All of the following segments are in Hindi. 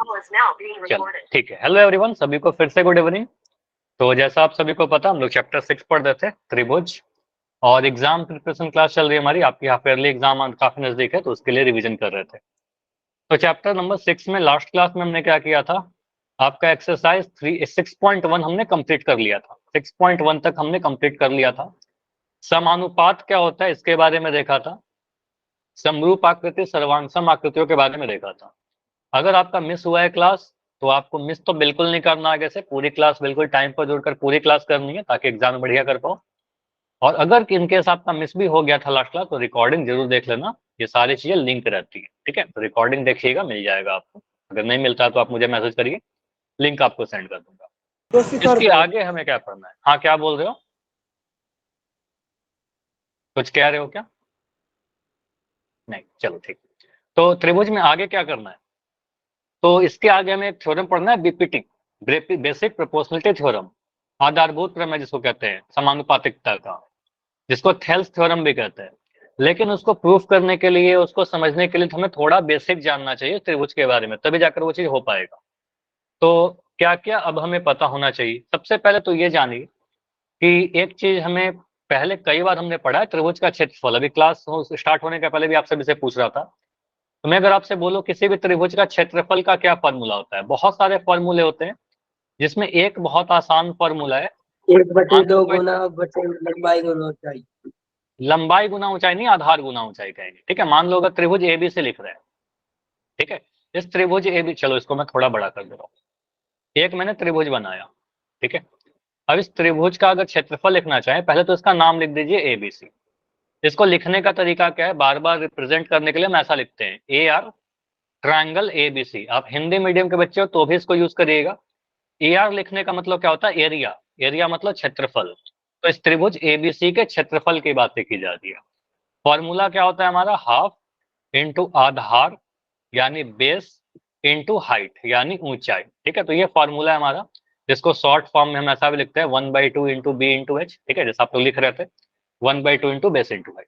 चलो ठीक है। हेलो एवरीवन, सभी को फिर से गुड इवनिंग। तो जैसा आप सभी को पता, हम लोग चैप्टर 6 पढ़ रहे थे, त्रिभुज। और एग्जाम प्रिपरेशन क्लास चल रही है हमारी, आपकी हाफ ईयरली एग्जाम काफी नजदीक है, तो उसके लिए रिवीजन कर रहे थे। तो चैप्टर नंबर 6 में लास्ट क्लास में हमने क्या किया था, आपका एक्सरसाइज 6.1 हमने कंप्लीट कर लिया था। 6.1 तक हमने कंप्लीट कर लिया था। समानुपात क्या होता है इसके बारे में देखा था। समरूप आकृति, सर्वांग आकृतियों के बारे में देखा था। अगर आपका मिस हुआ है क्लास, तो आपको मिस तो बिल्कुल नहीं करना, आगे से पूरी क्लास बिल्कुल टाइम पर जुड़कर पूरी क्लास करनी है, ताकि एग्जाम में बढ़िया कर पाओ। और अगर इनकेस आपका मिस भी हो गया था लास्ट क्लास, तो रिकॉर्डिंग जरूर देख लेना, ये सारी चीजें लिंक रहती है, ठीक है। तो रिकॉर्डिंग देखिएगा, मिल जाएगा आपको। अगर नहीं मिलता तो आप मुझे मैसेज करिए, लिंक आपको सेंड कर दूंगा। इसके आगे हमें क्या पढ़ना है? हाँ, क्या बोल रहे हो? कुछ कह रहे हो क्या? नहीं, चलो ठीक। तो त्रिभुज में आगे क्या करना है? तो इसके आगे हमें एक थ्योरम पढ़ना है, बीपीटी, बेसिक प्रोपोर्शनलिटी थ्योरम, आधारभूत प्रमेय जिसको कहते हैं, समानुपातिकता का, जिसको थेल्स थ्योरम भी कहते हैं। लेकिन उसको प्रूफ करने के लिए, उसको समझने के लिए हमें थोड़ा बेसिक जानना चाहिए त्रिभुज के बारे में, तभी जाकर वो चीज हो पाएगा। तो क्या क्या अब हमें पता होना चाहिए? सबसे पहले तो ये जानिए कि एक चीज हमें पहले कई बार हमने पढ़ा है, त्रिभुज का क्षेत्रफल। अभी क्लास स्टार्ट होने के पहले भी आप सभी से पूछ रहा था। तो मैं अगर आपसे बोलूं किसी भी त्रिभुज का क्षेत्रफल का क्या फॉर्मूला होता है, बहुत सारे फॉर्मूले होते हैं, जिसमें एक बहुत आसान फॉर्मूला है। 1/2 गुना बटे लंबाई गुना ऊंचाई। लंबाई गुना ऊंचाई नहीं, आधार गुना ऊंचाई कहेंगे, ठीक है। मान लो अगर त्रिभुज ए बी से लिख रहे हैं, ठीक है। इस त्रिभुज ए बी, चलो इसको मैं थोड़ा बड़ा कर दे रहा हूँ। एक मैंने त्रिभुज बनाया, ठीक है। अब इस त्रिभुज का अगर क्षेत्रफल लिखना चाहें, पहले तो इसका नाम लिख दीजिए ए बी सी। इसको लिखने का तरीका क्या है? बार बार रिप्रेजेंट करने के लिए हम ऐसा लिखते हैं, A R, triangle A B C. आप हिंदी मीडियम के बच्चे हो तो भी इसको यूज करिएगा। ए आर लिखने का मतलब क्या होता है? एरिया। एरिया मतलब क्षेत्रफल। तो इस त्रिभुज एबीसी के क्षेत्रफल की बातें की जाती है। फॉर्मूला क्या होता है हमारा? हाफ इंटू आधार यानी बेस इंटू हाइट यानी ऊंचाई, ठीक है। तो ये फॉर्मूला है हमारा, जिसको शॉर्ट फॉर्म में हम ऐसा भी लिखते हैं, 1/2 इंटू बी इंटू एच, ठीक है, जैसा आप लोग लिख रहे थे, 1/2 इंटू बेस इंटू हाइट।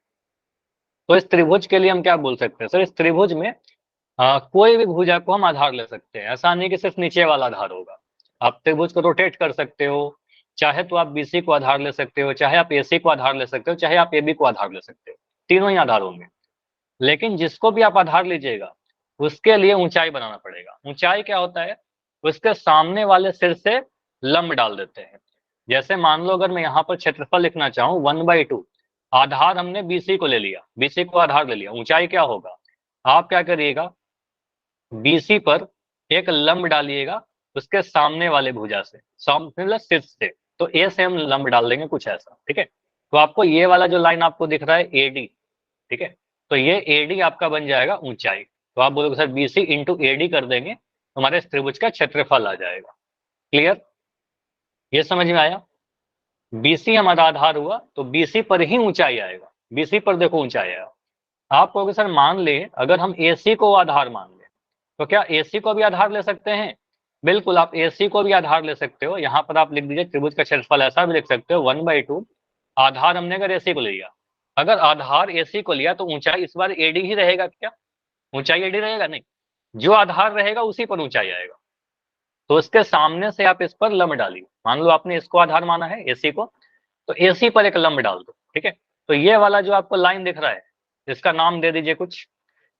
तो इस त्रिभुज के लिए हम क्या बोल सकते हैं सर? इस त्रिभुज में कोई भी भुजा को हम आधार ले सकते हैं। ऐसा नहीं कि सिर्फ नीचे वाला आधार होगा। आप त्रिभुज को रोटेट कर सकते हो, चाहे तो आप बीसी को आधार ले सकते हो, चाहे आप एसी को आधार ले सकते हो, चाहे आप एबी को आधार ले सकते हो। तीनों ही आधार होंगे। लेकिन जिसको भी आप आधार लीजिएगा, उसके लिए ऊंचाई बनाना पड़ेगा। ऊंचाई क्या होता है? उसके सामने वाले सिर से लंब डाल देते हैं। जैसे मान लो अगर मैं यहाँ पर क्षेत्रफल लिखना चाहूँ 1/2, आधार हमने बीसी को ले लिया, बीसी को आधार ले लिया, ऊंचाई क्या होगा? आप क्या करिएगा, बीसी पर एक लंब डालिएगा, उसके सामने वाले भुजा से, सामने सिर से। तो ए से हम लंब डाल देंगे कुछ ऐसा, ठीक है। तो आपको ये वाला जो लाइन आपको दिख रहा है एडी, ठीक है, तो ये एडी आपका बन जाएगा ऊंचाई। तो आप बोलोगे सर बीसी इंटू एडी कर देंगे, तो हमारे त्रिभुज का क्षेत्रफल आ जाएगा। क्लियर? ये समझ में आया? बीसी हमारा आधार हुआ, तो बीसी पर ही ऊंचाई आएगा। बीसी पर देखो ऊंचाई आएगा। आप कहोगे सर मान ले अगर हम एसी को आधार मान ले, तो क्या एसी को भी आधार ले सकते हैं? बिल्कुल, आप एसी को भी आधार ले सकते हो। यहाँ पर आप लिख दीजिए त्रिभुज का क्षेत्रफल, ऐसा भी लिख सकते हो 1/2, आधार हमने अगर एसी को ले लिया, अगर आधार एसी को लिया तो ऊंचाई इस बार एडी ही रहेगा क्या? ऊंचाई एडी रहेगा? नहीं, जो आधार रहेगा उसी पर ऊंचाई आएगा। तो उसके सामने से आप इस पर लंब डालिए। मान लो आपने इसको आधार माना है एसी को, तो एसी पर एक लंब डाल दो, ठीक है। तो ये वाला जो आपको लाइन दिख रहा है, इसका नाम दे दीजिए कुछ।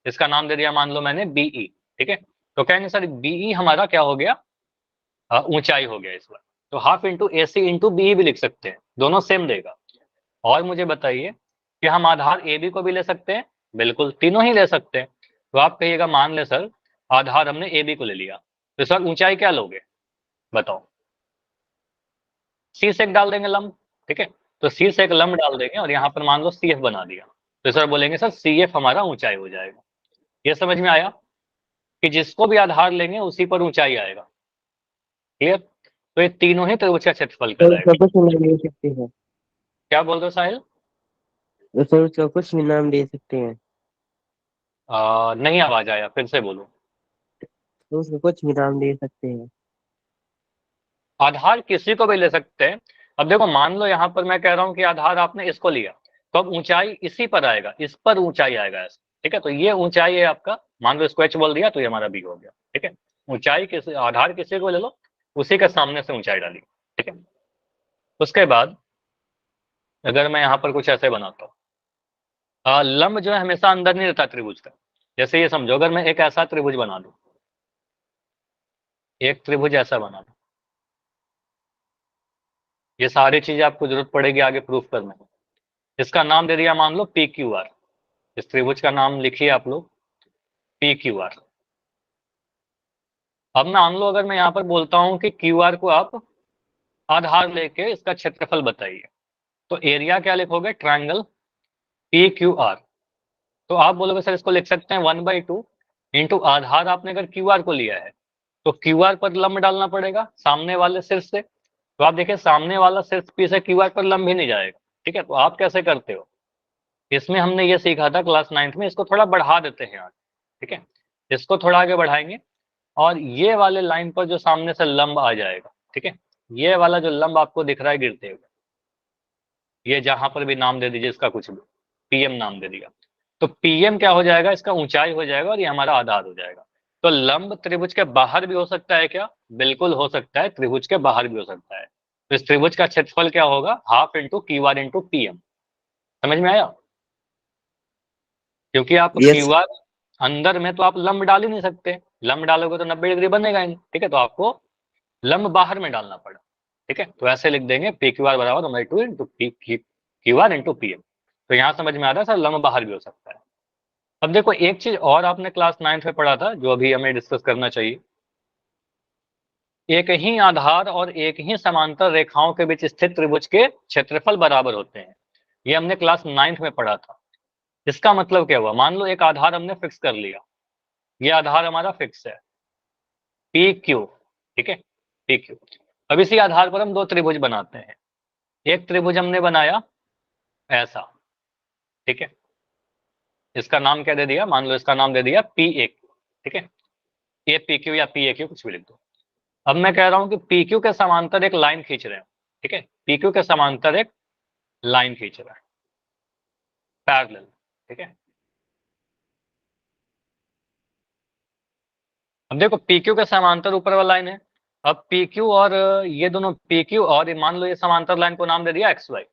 इसका नाम दे दिया मान लो मैंने बीई, ठीक है। तो कहेंगे सर बीई हमारा क्या हो गया? ऊंचाई हो गया इस बार। तो half into AC into BE भी लिख सकते हैं, दोनों सेम देगा। और मुझे बताइए कि हम आधार ए बी को भी ले सकते हैं? बिल्कुल, तीनों ही ले सकते हैं। तो आप कहिएगा मान ले सर आधार हमने ए बी को ले लिया, तो सर ऊंचाई क्या लोगे बताओ? सी से एक डाल देंगे लंब, ठीक है। तो सी से एक लंब डाल देंगे और यहाँ पर मान लो सी एफ बना दिया, तो सर बोलेंगे सर सी एफ हमारा ऊंचाई हो जाएगा। ये समझ में आया कि जिसको भी आधार लेंगे उसी पर ऊंचाई आएगा। क्लियर? तो ये तीनों ही त्रिभुज का क्षेत्रफल तो कहलाएगा। उसका कुछ नाम दे सकते हैं। क्या बोल रहे हो साहिल? तो उसका कुछ भी नाम दे सकते हैं। नहीं आवाज आया, फिर से बोलो। तो उसका कुछ भी नाम दे सकते हैं। आधार किसी को भी ले सकते हैं। अब देखो मान लो यहाँ पर मैं कह रहा हूँ कि आधार आपने इसको लिया, तो अब ऊंचाई इसी पर आएगा, इस पर ऊंचाई आएगा ऐसा, ठीक है। तो ये ऊंचाई है आपका, मान लो इसको एच बोल दिया तो ये हमारा बी हो गया, ठीक है। ऊंचाई किसी, आधार किसी को ले लो, उसी के सामने से ऊंचाई डाली, ठीक है। उसके बाद अगर मैं यहाँ पर कुछ ऐसे बनाता हूँ, लंब जो है हमेशा अंदर नहीं रहता त्रिभुज का। जैसे ये समझो, अगर मैं एक ऐसा त्रिभुज बना दूं, एक त्रिभुज ऐसा बना दूं, ये सारी चीजें आपको जरूरत पड़ेगी आगे प्रूफ करने में। इसका नाम दे दिया मान लो पी क्यू आर, इस त्रिभुज का नाम लिखिए आप लोग पी क्यू आर। अब मान लो अगर मैं यहाँ पर बोलता हूँ कि क्यू आर को आप आधार लेके इसका क्षेत्रफल बताइए, तो एरिया क्या लिखोगे, ट्रायंगल पी क्यू आर। तो आप बोलोगे सर इसको लिख सकते हैं 1/2 इंटू आधार, आपने अगर क्यू आर को लिया है तो क्यू आर पर लंब डालना पड़ेगा सामने वाले शीर्ष से। तो आप देखिए सामने वाला शीर्ष पी से क्यू आर पर लंब ही नहीं जाएगा, ठीक है। तो आप कैसे करते हो, इसमें हमने ये सीखा था क्लास 9th में, इसको थोड़ा बढ़ा देते हैं आज, ठीक है। इसको थोड़ा आगे बढ़ाएंगे और ये वाले लाइन पर जो सामने से लंब आ जाएगा, ठीक है, ये वाला जो लंब आपको दिख रहा है गिरते हुए, ये जहां पर भी नाम दे दीजिए इसका, कुछ भी पीएम नाम दे दिया, तो पीएम क्या हो जाएगा, इसका ऊंचाई हो जाएगा और ये हमारा आधार हो जाएगा। तो लंब त्रिभुज के बाहर भी हो सकता है क्या, बिल्कुल हो सकता है, त्रिभुज के बाहर भी हो सकता है। तो इस त्रिभुज का क्षेत्रफल क्या होगा, half into Q R into PM. समझ में आया, क्योंकि आप यस। क्यू आर अंदर में तो आप लंब डाल ही नहीं सकते, लंब डालोगे तो 90 डिग्री बनेगा ही नहीं, ठीक है। तो आपको लंब बाहर में डालना पड़ा, ठीक है। तो ऐसे लिख देंगे पी क्यू आर बराबर 1/2 into P Q R into PM. तो यहाँ समझ में आ रहा है सर, लंब बाहर भी हो सकता है। अब देखो एक चीज और आपने क्लास 9th में पढ़ा था जो अभी हमें डिस्कस करना चाहिए, एक ही आधार और एक ही समांतर रेखाओं के बीच स्थित त्रिभुज के क्षेत्रफल बराबर होते हैं। ये हमने क्लास 9th में पढ़ा था। इसका मतलब क्या हुआ, मान लो एक आधार हमने फिक्स कर लिया, ये आधार हमारा फिक्स है पी क्यू, ठीक है, पी क्यू। अब इसी आधार पर हम दो त्रिभुज बनाते हैं। एक त्रिभुज हमने बनाया ऐसा, ठीक है, इसका नाम क्या दे दिया, मान लो इसका नाम दे दिया पी ए क्यू, ठीक है, ए पी क्यू या पी ए क्यू कुछ भी लिख दो। अब मैं कह रहा हूं कि पी क्यू के समांतर एक लाइन खींच रहे हैं, ठीक है, पी क्यू के समांतर एक लाइन खींच रहा है पैरेलल, ठीक है। अब देखो पी क्यू के समांतर ऊपर वाला लाइन है, अब पी क्यू और ये दोनों पी क्यू और मान लो ये समांतर लाइन को नाम दे दिया एक्स वाई।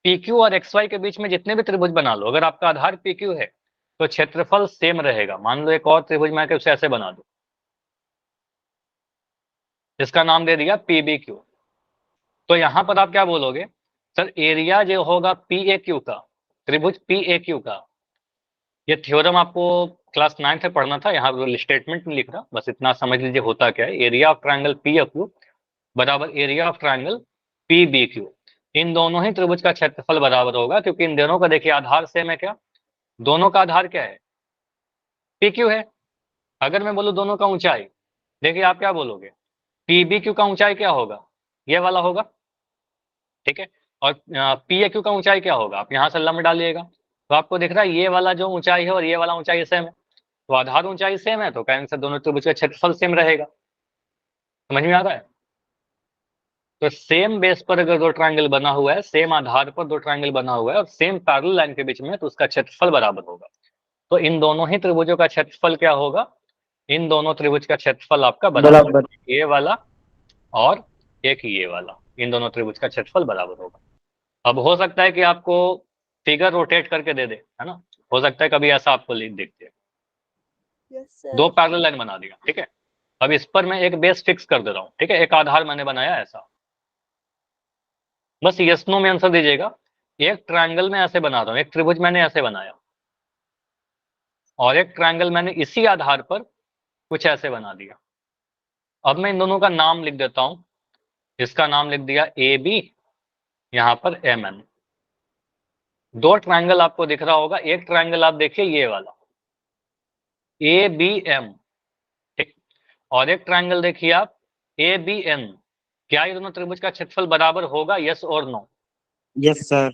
पी क्यू और एक्स वाई के बीच में जितने भी त्रिभुज बना लो, अगर आपका आधार पी क्यू है तो क्षेत्रफल सेम रहेगा। मान लो एक और त्रिभुज मैं उसे ऐसे बना दूं, इसका नाम दे दिया पी बी क्यू। तो यहां पर आप क्या बोलोगे, सर एरिया जो होगा पी ए क्यू का, त्रिभुज पी ए क्यू का, ये थ्योरम आपको क्लास 9th में पढ़ना था, यहाँ स्टेटमेंट में लिख रहा, बस इतना समझ लीजिए होता क्या है, area of triangle P A Q बराबर area of triangle P B Q. इन दोनों ही त्रिभुज का क्षेत्रफल बराबर होगा, क्योंकि इन दोनों का देखिए आधार सेम है क्या, दोनों का आधार क्या है, पी क्यू है। अगर मैं बोलूं दोनों का ऊंचाई, देखिए आप क्या बोलोगे, पी बी क्यू का ऊंचाई क्या होगा, ये वाला होगा, ठीक है। और पी ए क्यू का ऊंचाई क्या होगा, आप यहाँ से लंब डालिएगा, तो आपको दिख रहा है ये वाला जो ऊंचाई है और ये वाला ऊंचाई सेम है, तो आधार ऊंचाई सेम है, तो कहेंगे सर दोनों त्रिभुज का क्षेत्रफल सेम रहेगा। समझ में आ रहा है, तो सेम बेस पर अगर दो ट्रायंगल बना हुआ है, सेम आधार पर दो ट्रायंगल बना हुआ है और सेम पैरेलल लाइन के बीच में, तो उसका क्षेत्रफल बराबर होगा। तो इन दोनों ही त्रिभुजों का क्षेत्रफल क्या होगा, इन दोनों त्रिभुज का क्षेत्रफल आपका बराबर, बराबर। ये वाला और एक ये वाला, इन दोनों त्रिभुज का क्षेत्रफल बराबर होगा। अब हो सकता है कि आपको फिगर रोटेट करके दे दे, है ना, हो सकता है कभी ऐसा आपको लिख देखते हैं, यस दो सर। पैरेलल लाइन बना दिया, ठीक है। अब इस पर मैं एक बेस फिक्स कर दे रहा हूँ, ठीक है, एक आधार मैंने बनाया ऐसा, बस यस नो में आंसर दीजिएगा। एक ट्रायंगल में ऐसे बना रहा हूँ, एक त्रिभुज मैंने ऐसे बनाया और एक ट्रायंगल मैंने इसी आधार पर कुछ ऐसे बना दिया। अब मैं इन दोनों का नाम लिख देता हूं, इसका नाम लिख दिया ए बी, यहां पर एम एन। दो ट्रायंगल आपको दिख रहा होगा, एक ट्रायंगल आप देखिए ये वाला ए बी एम, ठीक, और एक ट्रायंगल देखिए आप ए बी एन। क्या ये दोनों त्रिभुज का क्षेत्रफल बराबर होगा, यस और नो। Yes sir.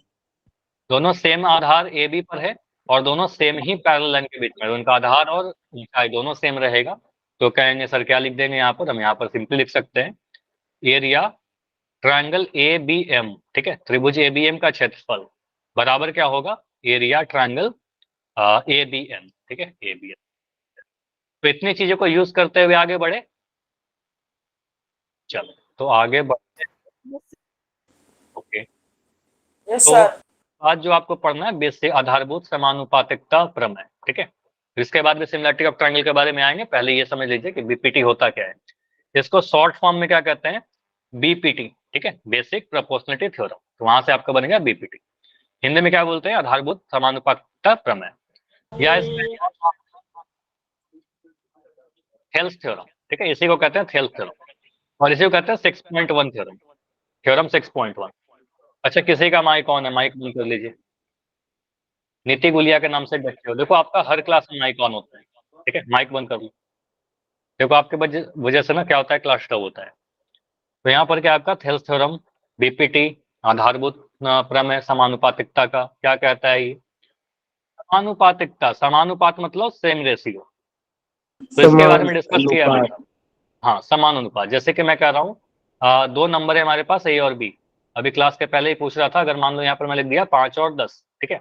दोनों सेम आधार ए बी पर है और दोनों सेम ही पैरेलल लाइन के बीच में, उनका आधार और ऊंचाई दोनों सेम रहेगा। तो कहेंगे सर क्या लिख देंगे यहाँ पर, हम यहाँ पर सिंपली लिख सकते हैं area triangle A B M, ठीक है, त्रिभुज ए बी एम का क्षेत्रफल बराबर क्या होगा, area triangle A B M, ठीक है, ए बी एम। तो इतनी चीजों को यूज करते हुए आगे बढ़े। चलो तो आगे बढ़ते हैं। ओके, यस तो सर। आज जो आपको पढ़ना है बेसिक आधारभूत समानुपातिकता प्रमेय, ठीक है। इसके बाद भी सिमिलरिटी ऑफ ट्रायंगल के बारे में आएंगे, पहले ये समझ लीजिए कि बीपीटी होता क्या है। इसको शॉर्ट फॉर्म में क्या कहते हैं, बीपीटी, ठीक है, बेसिक प्रोपोर्शनलिटी थ्योरम। तो वहां से आपका बनेगा बीपीटी। हिंदी में क्या बोलते हैं, आधारभूत समानुपातिकता प्रमेय, या थेल्स थ्योरम, ठीक है, इसी को कहते हैं थेल्स थ्योरम, और इसी को कहते हैं 6.1 थ्योरम, थ्योरम 6.1। अच्छा, किसी का माइक ऑन है, माइक बंद कर लीजिए। नीति गुलिया के नाम से देखते हो, देखो आपका हर क्लास में माइक ऑन होता है, ठीक है, माइक बंद कर लो। देखो आपके वजह से ना क्या होता है, क्लास स्टॉप होता है। तो यहाँ पर क्या आपका थेल्स थ्योरम, बीपीटी, आधारभूत प्रमेय समानुपातिकता का क्या कहता है ये, समानुपातिकता, समानुपात मतलब सेम रेशियो, तो इसके बारे में डिस्कस किया अनुपात। मैंने। हाँ, समान अनुपात, जैसे कि मैं कह रहा हूँ दो नंबर है हमारे पास, ए और बी। अभी क्लास के पहले ही पूछ रहा था, अगर मान लो यहाँ पर मैं लिख दिया 5 और 10, ठीक है,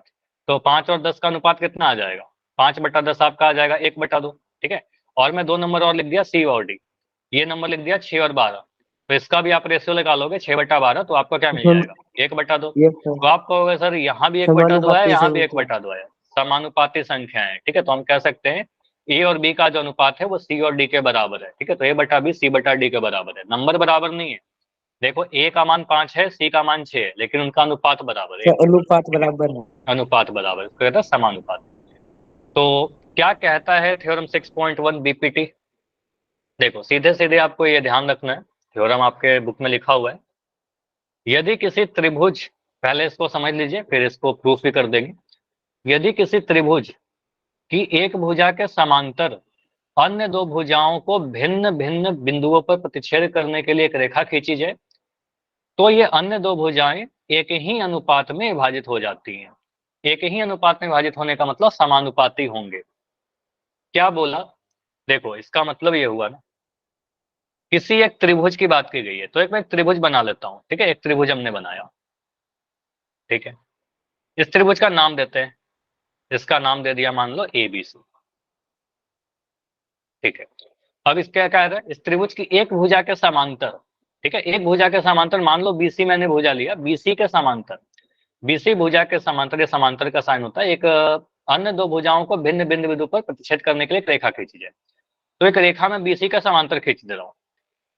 तो 5 और 10 का अनुपात कितना आ जाएगा, 5/10 आपका आ जाएगा 1/2, ठीक है। और मैं दो नंबर और लिख दिया, सी और डी, ये नंबर लिख दिया 6 और 12, तो इसका भी आप रेशियो निकालोगे 6/12, तो आपको क्या मिल जाएगा, 1/2। Yes sir. तो आप कहोगे सर यहाँ भी 1/2 है, समानुपाती यहाँ भी संख्या। 1/2 है, समानुपाती संख्या है, ठीक है। तो हम कह सकते हैं ए और बी का जो अनुपात है वो सी और डी के बराबर है, ठीक है। तो A/B C/D के बराबर है, नंबर बराबर नहीं है। देखो ए का मान 5 है, सी का मान 6 है, लेकिन उनका अनुपात बराबर है, सर अनुपात बराबर है। अनुपात बराबर है, इसको कहता है समानुपात। तो क्या कहता है थ्योरम 6.1 बीपीटी, देखो सीधे सीधे आपको ये ध्यान रखना है, थ्योरम आपके बुक में लिखा हुआ है, यदि किसी त्रिभुज, पहले इसको समझ लीजिए फिर इसको प्रूफ भी कर देंगे। यदि किसी त्रिभुज की एक भुजा के समांतर अन्य दो भुजाओं को भिन्न भिन्न बिंदुओं पर प्रतिच्छेद करने के लिए एक रेखा खींची जाए, तो ये अन्य दो भुजाएं एक ही अनुपात में विभाजित हो जाती हैं। एक ही अनुपात में विभाजित होने का मतलब समानुपाती होंगे। क्या बोला, देखो इसका मतलब ये हुआ ना, किसी एक त्रिभुज की बात की गई है, तो एक मैं त्रिभुज बना लेता हूं, ठीक है, एक त्रिभुज हमने बनाया, ठीक है। इस त्रिभुज का नाम देते हैं, इसका नाम दे दिया मान लो ABC, ठीक है। अब इसका क्या है, इस त्रिभुज की एक भुजा के समांतर, ठीक है, एक भुजा के समांतर, मान लो BC मैंने भुजा लिया, BC के समांतर, BC भुजा के समांतर, ये समांतर का साइन होता है, एक अन्य दो भुजाओं को भिन्न भिन्न बिंदु पर प्रतिच्छेद करने के लिए एक रेखा खींची जाए। तो एक रेखा में BC का समांतर खींच दे रहा हूं।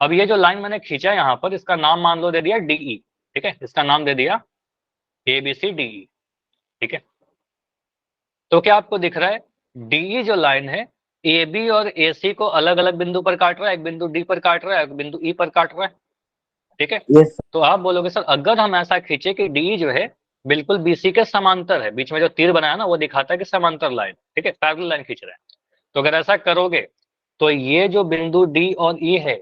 अब ये जो लाइन मैंने खींचा यहाँ पर, इसका नाम मान लो दे दिया DE, ठीक है, इसका नाम दे दिया ABCDE, ठीक है। तो क्या आपको दिख रहा है, DE जो लाइन है AB और AC को अलग अलग बिंदु पर काट रहा है, एक बिंदु D पर काट रहा है, एक बिंदु E पर काट रहा है, ठीक है। यस तो आप बोलोगे सर अगर हम ऐसा खींचे कि DE जो है बिल्कुल BC के समांतर है, बीच में जो तीर बनाया ना वो दिखाता है कि समांतर लाइन, ठीक है, पैरेलल लाइन खींच रहा है, तो अगर ऐसा करोगे तो ये जो बिंदु D और E है,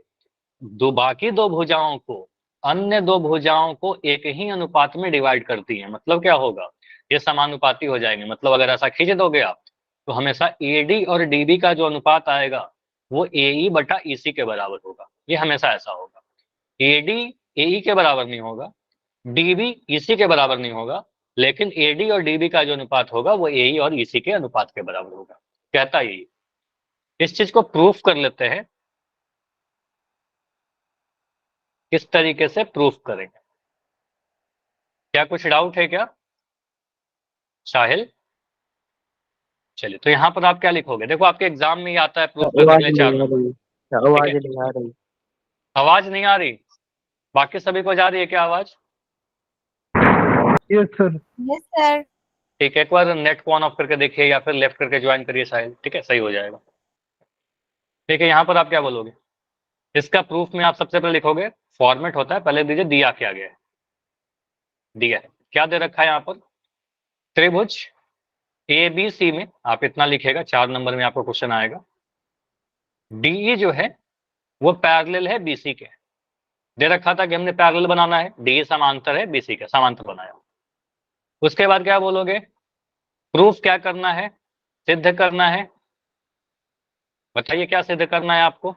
दो बाकी दो भुजाओं को, अन्य दो भुजाओं को एक ही अनुपात में डिवाइड करती है, मतलब क्या होगा, ये समानुपाती हो जाएंगे। मतलब अगर ऐसा खींच दोगे आप, तो हमेशा AD और DB का जो अनुपात आएगा वो AE/EC के बराबर होगा, ये हमेशा ऐसा होगा। AD AE के बराबर नहीं होगा, DB EC के बराबर नहीं होगा, लेकिन AD और DB का जो अनुपात होगा वो AE और EC के अनुपात के बराबर होगा, कहता यही। इस चीज को प्रूफ कर लेते हैं, किस तरीके से प्रूफ करेंगे, क्या कुछ डाउट है क्या साहिल? चलिए, तो यहाँ पर आप क्या लिखोगे, देखो आपके एग्जाम में ही आता है प्रूफ करने के आवाज लिए 4 नहीं आ नंबर, रही। ठीक आवाज है। नहीं आ रही। आवाज नहीं आ रही, बाकी सभी को जा रही है क्या आवाज? Yes sir. Yes sir. ठीक है, एक बार नेट को ऑन ऑफ करके देखिए या फिर लेफ्ट करके ज्वाइन करिए साहिल, ठीक है, सही हो जाएगा। ठीक है, यहाँ पर आप क्या बोलोगे, इसका प्रूफ में आप सबसे पहले लिखोगे, फॉर्मेट होता है, पहले दीजिए दिया क्या गया है, दिया है क्या दे रखा है यहाँ पर, त्रिभुज ABC में आप इतना लिखेगा, 4 नंबर में आपको क्वेश्चन आएगा, DE जो है वो पैरेलल है BC के, दे रखा था कि हमने पैरेलल बनाना है, DE समांतर है BC के, समांतर बनाया। उसके बाद क्या बोलोगे, प्रूफ क्या करना है, सिद्ध करना है, बताइए क्या सिद्ध करना है आपको।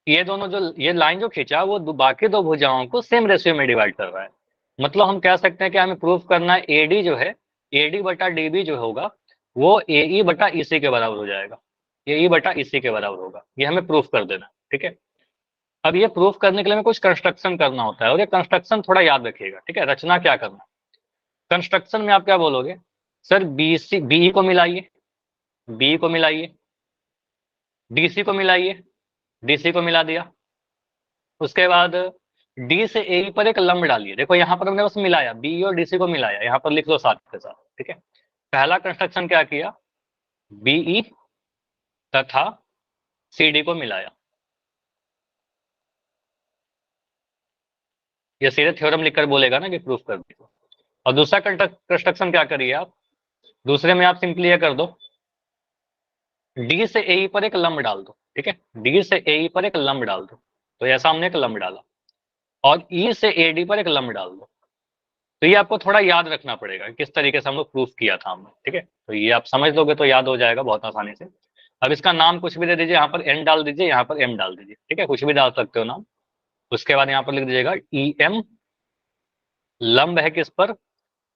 ये दोनों जो ये लाइन जो खींचा वो बाकी दो भुजाओं को सेम रेशियो में डिवाइड कर रहा है, मतलब हम कह सकते हैं कि हमें प्रूफ करना है AD जो है, AD/DB जो होगा वो ए ई बटा ई सी के बराबर हो जाएगा, ए ई बटा ई सी के बराबर होगा। ये हमें प्रूफ कर देना, ठीक है। अब ये प्रूफ करने के लिए हमें कुछ कंस्ट्रक्शन करना होता है, और ये कंस्ट्रक्शन थोड़ा याद रखिएगा, ठीक है। रचना क्या करना, कंस्ट्रक्शन में आप क्या बोलोगे, सर बी सी बी को मिलाइए, बी को मिलाइए, डीसी को मिलाइए, डीसी को मिला दिया, उसके बाद डी से ए पर एक लंब डालिए। देखो यहाँ पर हमने बस मिलाया, बी और डीसी को मिलाया, यहाँ पर लिख लो साथ के साथ, ठीक है। पहला कंस्ट्रक्शन क्या किया, बीई तथा सीडी को मिलाया, ये सीधे थ्योरम लिखकर बोलेगा ना कि प्रूफ कर दो। और दूसरा कंस्ट्रक्शन क्या करिए आप, दूसरे में आप सिंपली ये कर दो, डी से ए पर एक लंब डाल दो, ठीक है, डी से ए पर एक लंब डाल दो, तो ऐसा हमने एक लंब डाला, और ई से ए डी पर एक लंब डाल दो। तो ये आपको थोड़ा याद रखना पड़ेगा किस तरीके से हम लोग प्रूफ किया था हमने, ठीक है। तो ये आप समझ लोगे तो याद हो जाएगा बहुत आसानी से। अब इसका नाम कुछ भी दे दीजिए, यहाँ पर एन डाल दीजिए, यहाँ पर एम डाल दीजिए, ठीक है, कुछ भी डाल सकते हो नाम। उसके बाद यहाँ पर लिख दीजिएगा ई एम, लंब है किस पर,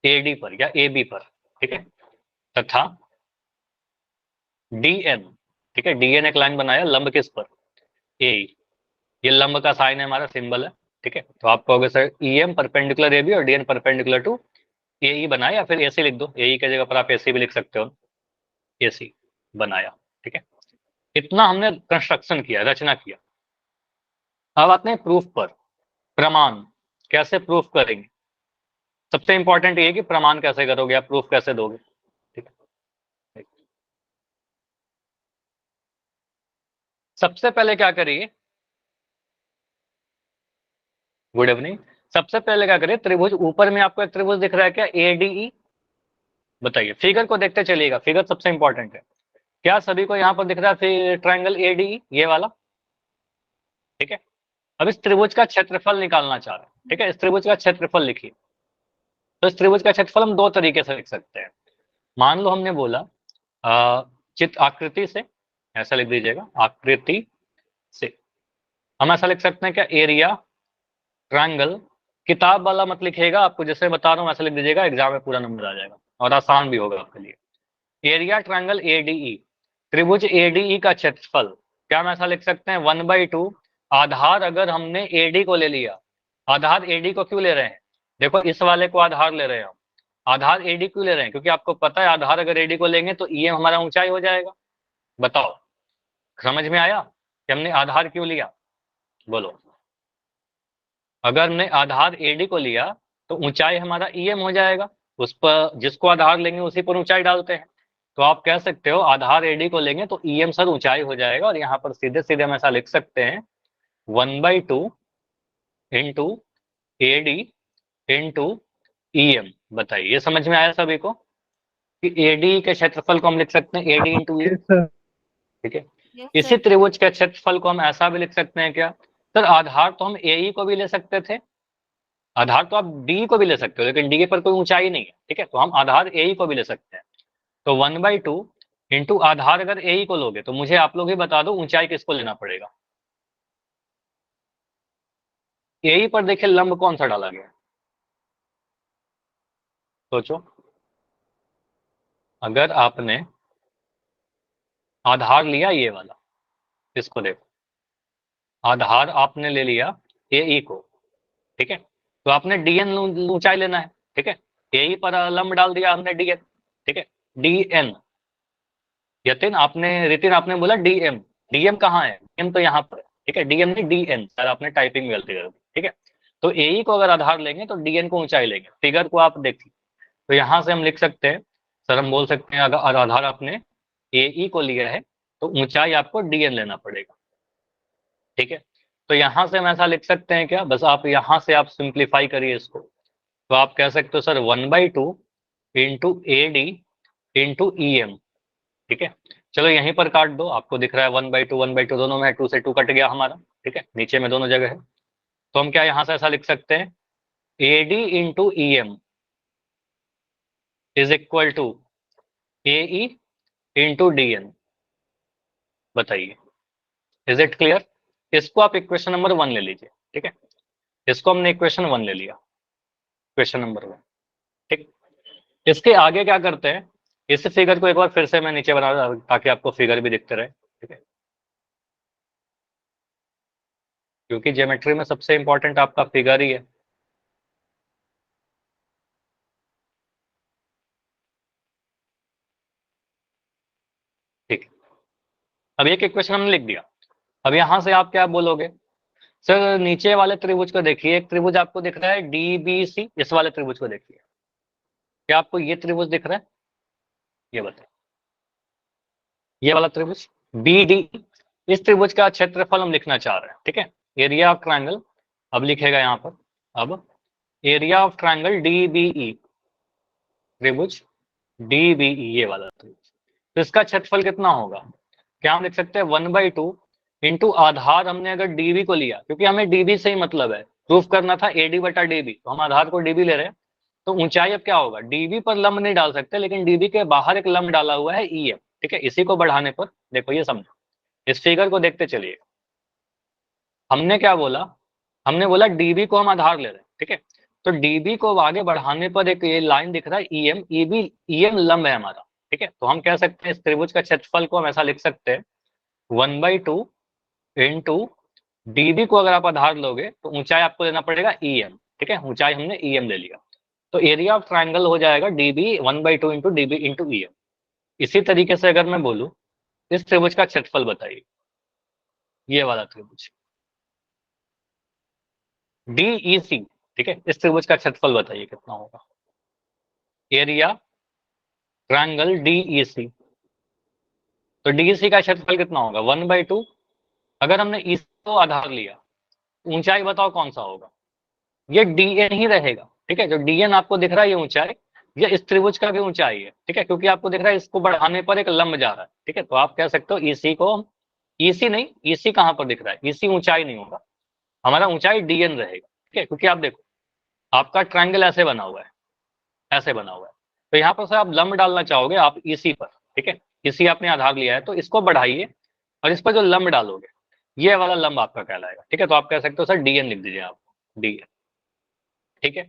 ए डी पर या ए बी पर, ठीक है, तथा डी एन, ठीक है, डी एन एक लाइन बनाया, लंब किस पर, ए, ये लंब का साइन है हमारा, सिंबल है, ठीक है। तो आप कहोगे sir E M perpendicular A B और D N perpendicular to A E बनाया, या फिर ए सी लिख दो, ए ई की जगह पर आप ए सी भी लिख सकते हो, ए सी बनाया, ठीक है। इतना हमने कंस्ट्रक्शन किया, रचना किया। अब आते हैं प्रूफ पर, प्रमाण कैसे प्रूफ करेंगे। सबसे इंपॉर्टेंट ये है कि प्रमाण कैसे करोगे आप, प्रूफ कैसे दोगे, ठीक है। सबसे पहले क्या करिए, गुड इवनिंग, सबसे पहले क्या करिए, त्रिभुज, ऊपर में आपको एक त्रिभुज दिख रहा है क्या, ए डी ई, बताइए, फिगर को देखते चलिएगा, फिगर सबसे इंपॉर्टेंट है। क्या सभी को यहाँ पर दिख रहा है ट्रायंगल ए डी ई, ये वाला, ठीक है। अब इस त्रिभुज का क्षेत्रफल निकालना चाह रहे हैं, ठीक है, इस त्रिभुज का क्षेत्रफल लिखिए। तो इस त्रिभुज का क्षेत्रफल हम दो तरीके से लिख सकते हैं। मान लो हमने बोला चित्र आकृति से, ऐसा लिख दीजिएगा, आकृति से हम ऐसा लिख सकते हैं क्या, एरिया ट्रायंगल, किताब वाला मत लिखिएगा, आपको जैसे बता रहा हूँ ऐसा लिख दीजिएगा, एग्जाम में पूरा नंबर आ जाएगा और आसान भी होगा आपके लिए। एरिया ट्रायंगल एडीई, त्रिभुज एडीई का क्षेत्रफल, क्या हम ऐसा लिख सकते हैं 1/2, आधार अगर हमने एडी को ले लिया, आधार एडी को क्यों ले रहे हैं, देखो इस वाले को आधार ले रहे हैं हम, आधार एडी क्यों ले रहे हैं, क्योंकि आपको पता है आधार अगर एडी को लेंगे तो ईएम हमारा ऊंचाई हो जाएगा। बताओ, समझ में आया कि हमने आधार क्यों लिया, बोलो। अगर हमने आधार एडी को लिया तो ऊंचाई हमारा ईएम हो जाएगा, उस पर जिसको आधार लेंगे उसी पर ऊंचाई डालते हैं। तो आप कह सकते हो आधार एडी को लेंगे तो ईएम सर ऊंचाई हो जाएगा, और यहाँ पर सीधे सीधे हम ऐसा लिख सकते हैं 1/2 इंटू एडी इंटू ईएम। बताइए, ये समझ में आया सभी को कि एडी के क्षेत्रफल को हम लिख सकते हैं एडी इंटू ईएम, ठीक है। इसी त्रिभुज के क्षेत्रफल को हम ऐसा भी लिख सकते हैं क्या, सर आधार तो हम ए को भी ले सकते थे, आधार तो आप डी को भी ले सकते हो, लेकिन डी पर कोई ऊंचाई नहीं है, ठीक है, तो हम आधार ए को भी ले सकते हैं। तो 1/2 इंटू आधार अगर ए को लोगे तो मुझे आप लोग ही बता दो ऊंचाई किसको लेना पड़ेगा। ए पर देखिए लंब कौन सा डाला गया, सोचो। अगर आपने आधार लिया ये वाला, इसको देखो, आधार आपने ले लिया ए को, ठीक है, तो आपने डीएन ऊंचाई लेना है, ठीक है। ए पर लंब डाल दिया हमने डीएन, ठीक है, डीएन, यतिन आपने, रितिन आपने बोला डीएम, डीएम कहाँ है, डीएम तो यहाँ पर है, ठीक है, डीएम नहीं डीएन, सर आपने टाइपिंग गलती कर दी, ठीक है। तो ए को अगर आधार लेंगे तो डीएन को ऊंचाई लेंगे, फिगर को आप देखिए। तो यहाँ से हम लिख सकते हैं, सर हम बोल सकते हैं अगर आधार आपने ए को लिया है तो ऊंचाई आपको डीएन लेना पड़ेगा, ठीक है। तो यहाँ से हम ऐसा लिख सकते हैं क्या, बस आप यहाँ से आप सिंप्लीफाई करिए इसको, तो आप कह सकते हो sir 1/2 into A D into E M, ठीक है। चलो यहीं पर काट दो, आपको दिख रहा है 1/2 दोनों में है, 2 से 2 कट गया हमारा, ठीक है, नीचे में दोनों जगह है। तो हम क्या यहाँ से ऐसा लिख सकते हैं A D into E M is equal to A E into D N. बताइए, इज इट क्लियर। इसको आप इक्वेशन नंबर 1 ले लीजिए, ठीक है, इसको हमने इक्वेशन 1 ले लिया, इक्वेशन नंबर 1, ठीक। इसके आगे क्या करते हैं, इस फिगर को एक बार फिर से मैं नीचे बना रहा ताकि आपको फिगर भी दिखते रहे, ठीक है, क्योंकि ज्योमेट्री में सबसे इंपॉर्टेंट आपका फिगर ही है। ठीक है, अब एक इक्वेशन हमने लिख दिया। अब यहां से आप क्या बोलोगे, सर नीचे वाले त्रिभुज को देखिए, एक त्रिभुज आपको दिख रहा है डीबीसी, इस वाले त्रिभुज को देखिए, क्या आपको ये त्रिभुज दिख रहा है, ये बताइए, ये वाला त्रिभुज बी डी, इस त्रिभुज का क्षेत्रफल हम लिखना चाह रहे हैं, ठीक है, एरिया ऑफ ट्रायंगल। अब लिखेगा यहाँ पर, अब एरिया ऑफ ट्रायंगल डीबीई, त्रिभुज डीबीई, ये वाला त्रिभुज, तो इसका क्षेत्रफल कितना होगा, क्या हम लिख सकते हैं 1/2 इंटू आधार, हमने अगर डीबी को लिया, क्योंकि हमें डीबी से ही मतलब है, प्रूफ करना था एडी बटा डीबी, तो हम आधार को डीबी ले रहे हैं, तो ऊंचाई अब क्या होगा, डीबी पर लंब नहीं डाल सकते, लेकिन डीबी के बाहर एक लंब डाला हुआ है ईएम, ठीक है, इसी को बढ़ाने पर देखो, ये समझो, इस फिगर को देखते चलिए, हमने क्या बोला, हमने बोला डीबी को हम आधार ले रहे हैं, ठीक है, तो डीबी को आगे बढ़ाने पर एक ये लाइन दिख रहा है ईएम, ईबी, ईएम लंब है हमारा, ठीक है, तो हम कह सकते हैं इस त्रिभुज का क्षेत्रफल को हम ऐसा लिख सकते हैं 1/2 इंटू डीबी को अगर आप आधार लोगे तो ऊंचाई आपको लेना पड़ेगा ईएम, ठीक है, ऊंचाई हमने ईएम ले लिया, तो एरिया ऑफ ट्राइंगल हो जाएगा dB 1/2 into dB into EM. इसी तरीके से अगर मैं बोलूं, इस त्रिभुज का क्षेत्रफल बताइए, ये वाला त्रिभुज डीईसी, ठीक है, इस त्रिभुज का क्षेत्रफल बताइए कितना होगा, एरिया ट्रायंगल डीईसी, तो डीईसी का क्षेत्रफल कितना होगा 1/2, अगर हमने इस को आधार लिया, ऊंचाई बताओ कौन सा होगा, ये डीएन ही रहेगा, ठीक है, जो डीएन आपको दिख रहा है ये ऊंचाई, ये इस त्रिभुज का भी ऊंचाई है, ठीक है, क्योंकि आपको दिख रहा है इसको बढ़ाने पर एक लंब जा रहा है, ठीक है, तो आप कह सकते हो ईसी को, ईसी नहीं, ईसी कहां पर दिख रहा है, ईसी ऊंचाई नहीं होगा, हमारा ऊंचाई डीएन रहेगा, ठीक है, क्योंकि आप देखो आपका ट्रायंगल ऐसे बना हुआ है, ऐसे बना हुआ है, तो यहाँ पर से आप लंब डालना चाहोगे आप ईसी पर, ठीक है, ईसी आपने आधार लिया है तो इसको बढ़ाइए, और इस पर जो लंब डालोगे ये वाला लंब आपका कहलाएगा, ठीक है, तो आप कह सकते हो सर डीएन लिख दीजिए आप, डीएन, ठीक है,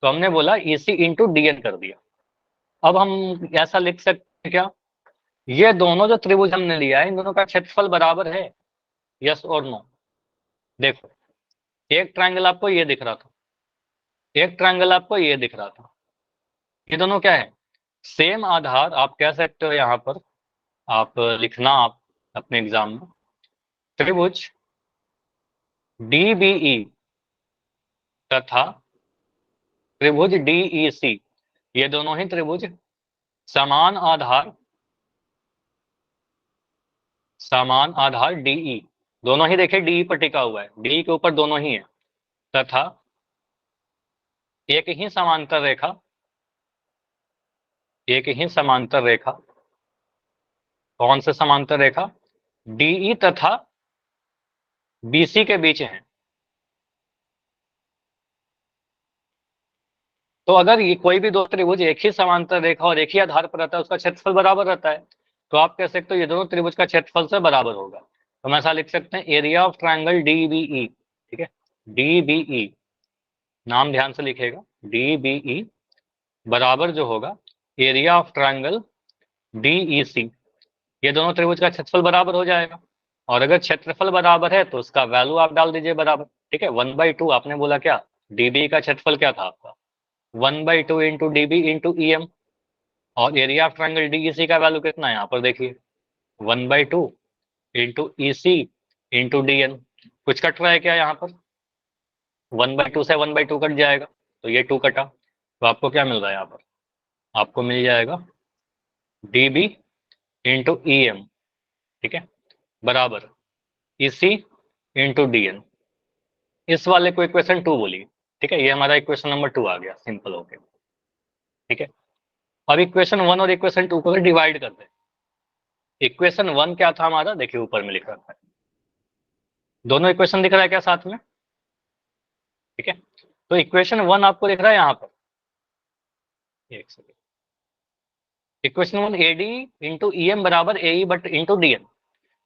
तो हमने बोला ईसी इंटू डीएन कर दिया। अब हम ऐसा लिख सकते हैं क्या, ये दोनों जो त्रिभुज हमने लिया है इन दोनों का क्षेत्रफल बराबर है, यस और नो, देखो एक ट्रायंगल आपको ये दिख रहा था, एक ट्रायंगल आपको ये दिख रहा था, ये दोनों क्या है, सेम आधार, आप कह सकते हो यहाँ पर, आप लिखना आप अपने एग्जाम में, त्रिभुज डीबीई तथा त्रिभुज डीईसी, ये दोनों ही त्रिभुज समान आधार, समान आधार डीई, दोनों ही देखिए डीई पर टिका हुआ है, डीई के ऊपर दोनों ही है, तथा एक ही समांतर रेखा, एक ही समांतर रेखा, कौन से समांतर रेखा, डीई तथा बीसी के बीच है, तो अगर ये कोई भी दो त्रिभुज एक ही समांतर रेखा और एक ही आधार पर रहता है, उसका क्षेत्रफल बराबर रहता है, तो आप कह सकते हो ये दोनों त्रिभुज का क्षेत्रफल से बराबर होगा, तो हम ऐसा लिख सकते हैं एरिया ऑफ ट्रायंगल डीबीई, ठीक है, डीबीई, नाम ध्यान से लिखेगा, डीबीई बराबर जो होगा एरिया ऑफ ट्रायंगल डीईसी, ये दोनों त्रिभुज का क्षेत्रफल बराबर हो जाएगा, और अगर क्षेत्रफल बराबर है तो उसका वैल्यू आप डाल दीजिए बराबर, ठीक है, 1/2, आपने बोला क्या, डीबी का क्षेत्रफल क्या था आपका 1/2 इंटू डीबी इंटू ईएम, और एरिया ऑफ ट्रायंगल डीईसी का वैल्यू कितना है यहाँ पर देखिए 1/2 इंटू ईसी इंटू डीएन, कुछ कट रहा है क्या यहाँ पर, 1/2 से 1/2 कट जाएगा, तो ये 2 कटा, तो आपको क्या मिल रहा है यहाँ पर, आपको मिल जाएगा डीबी इंटू ईएम, ठीक है, बराबर ईसी इंटू डीएन, इस वाले को इक्वेशन 2 बोलिए, ठीक है, ये हमारा इक्वेशन नंबर 2 आ गया सिंपल हो गया, ठीक है, अब इक्वेशन 1 और इक्वेशन 2 को डिवाइड कर दे, इक्वेशन 1 क्या था हमारा, देखिए ऊपर में लिख रखा है, दोनों इक्वेशन दिख रहा है क्या साथ में, ठीक है, तो इक्वेशन 1 आपको दिख रहा है यहाँ पर, एक second, equation 1 AD into EM बराबर AE but into DN,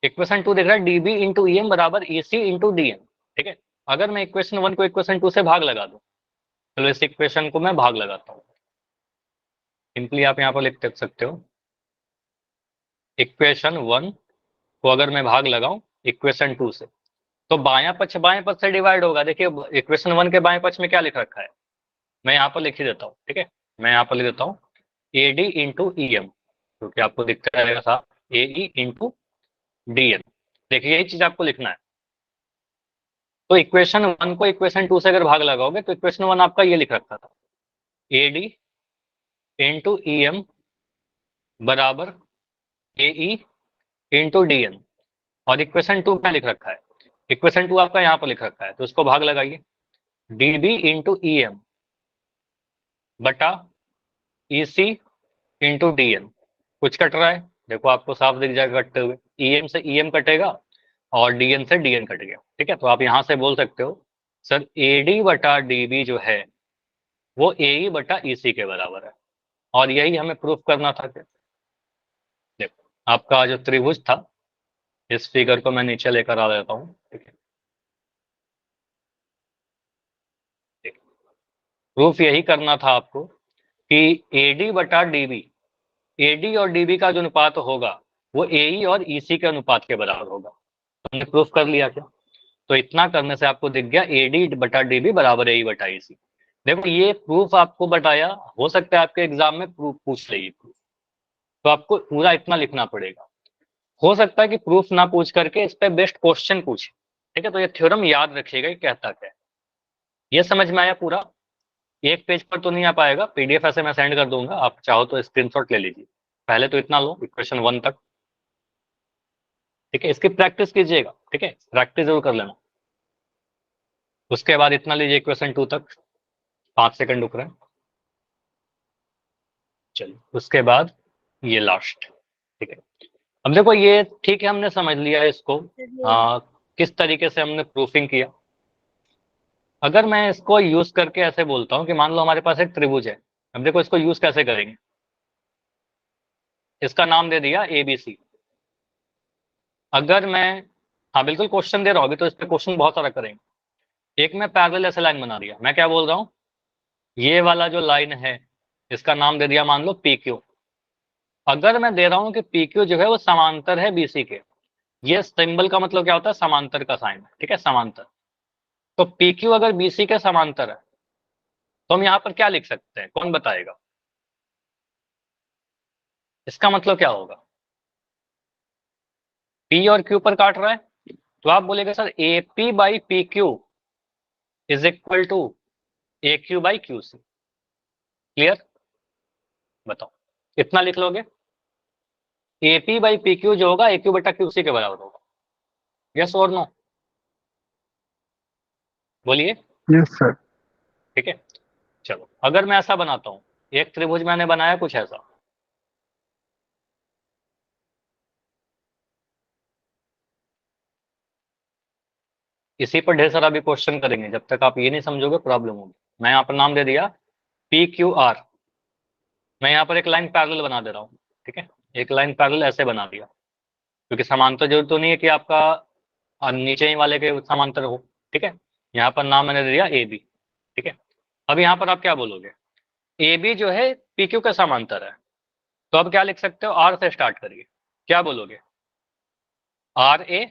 equation 2 दिख रहा है डीबी इंटू ईएम बराबर ईसी इंटू डीएन, ठीक है, अगर मैं इक्वेशन 1 को इक्वेशन 2 से भाग लगा दूं, चलो इस इक्वेशन को मैं भाग लगाता हूँ, सिंपली आप यहाँ पर लिख सकते हो इक्वेशन 1 को अगर मैं भाग लगाऊं इक्वेशन 2 से, तो बायां पक्ष बाएं पक्ष से डिवाइड होगा। देखिए इक्वेशन 1 के बाएं पक्ष में क्या लिख रखा है, मैं यहाँ पर लिख ही देता हूँ, ठीक है। मैं यहाँ पर लिख देता हूँ AD इंटू EM, क्योंकि आपको दिखता रहेगा साहब AE इंटू DN। देखिए यही चीज आपको लिखना है। तो इक्वेशन 1 को इक्वेशन 2 से अगर भाग लगाओगे तो इक्वेशन 1 आपका ये लिख रखा था, AD इंटू EM बराबर AE इंटू DN। और इक्वेशन 2 क्या लिख रखा है, इक्वेशन 2 आपका यहाँ पर लिख रखा है, तो उसको भाग लगाइए, DB इंटू EM बटा EC इंटू DN। कुछ कट रहा है, देखो आपको साफ दिख जाएगा कटते हुए, EM से EM कटेगा और DN से DN कट गया, ठीक है। तो आप यहाँ से बोल सकते हो सर AD बटा DB जो है वो AE बटा EC के बराबर है, और यही हमें प्रूफ करना था। कि देखो आपका जो त्रिभुज था, इस फिगर को मैं नीचे लेकर आ देता हूँ, ठीक है। प्रूफ यही करना था आपको कि AD बटा DB, AD और DB का जो अनुपात होगा वो AE और EC के अनुपात के बराबर होगा। हमने प्रूफ कर लिया क्या, तो इतना करने से आपको दिख गया AD बटा DB बराबर AE बटा EC। देखो ये प्रूफ आपको बताया, हो सकता है आपके एग्जाम में प्रूफ पूछ ले, तो आपको पूरा इतना लिखना पड़ेगा। हो सकता है कि प्रूफ ना पूछ करके इस पे बेस्ट क्वेश्चन पूछे, ठीक है। तो ये थ्योरम याद रखिएगा कि कहता क्या है। ये समझ में आया पूरा, एक पेज पर तो नहीं आ पाएगा, PDF ऐसे मैं सेंड कर दूंगा, आप चाहो तो स्क्रीनशॉट ले लीजिए। पहले तो इतना लो इक्वेशन 1 तक, ठीक है। इसकी प्रैक्टिस कीजिएगा, ठीक है, प्रैक्टिस जरूर कर लेना। उसके बाद इतना लीजिए इक्वेशन 2 तक, 5 सेकंड रुक रहे हैं। चलिए उसके बाद ये लास्ट, ठीक है। अब देखो ये ठीक है, हमने समझ लिया इसको किस तरीके से हमने प्रूफिंग किया। अगर मैं इसको यूज करके ऐसे बोलता हूँ कि मान लो हमारे पास एक त्रिभुज है, अब देखो इसको यूज कैसे करेंगे। इसका नाम दे दिया ABC। अगर मैं, हाँ बिल्कुल क्वेश्चन दे रहा हूँ अभी, तो इस पे क्वेश्चन बहुत सारा करेंगे। एक मैं पैरेलल ऐसे लाइन बना दिया, मैं क्या बोल रहा हूँ, ये वाला जो लाइन है इसका नाम दे दिया मान लो PQ। अगर मैं दे रहा हूँ कि PQ जो है वो समांतर है BC के, ये सिंबल का मतलब क्या होता है, समांतर का साइन, ठीक है, समांतर। तो PQ अगर BC के समांतर है तो हम यहाँ पर क्या लिख सकते हैं, कौन बताएगा, इसका मतलब क्या होगा। P और Q पर काट रहा है, तो आप बोलेगा sir AP by PQ is equal to AQ by QC। Clear, बताओ इतना लिख लोगे, AP बाई PQ जो होगा AQ बटा QC के बराबर होगा। यस और नो, बोलिए। Yes sir. ठीक है, चलो अगर मैं ऐसा बनाता हूं, एक त्रिभुज मैंने बनाया कुछ ऐसा, इसी पर ढेर सारा भी क्वेश्चन करेंगे, जब तक आप ये नहीं समझोगे प्रॉब्लम होगी। मैं यहाँ पर नाम दे दिया PQR। मैं यहाँ पर एक लाइन पैरेलल बना दे रहा हूँ, ठीक है, एक लाइन पैरेलल ऐसे बना दिया, क्योंकि समांतर जरूर तो नहीं है कि आपका नीचे ही वाले के समांतर हो, ठीक है। यहाँ पर नाम मैंने दे दिया AB, ठीक है। अब यहाँ पर आप क्या बोलोगे, AB जो है PQ का समांतर है, तो अब क्या लिख सकते हो, R से स्टार्ट करिए, क्या बोलोगे, RA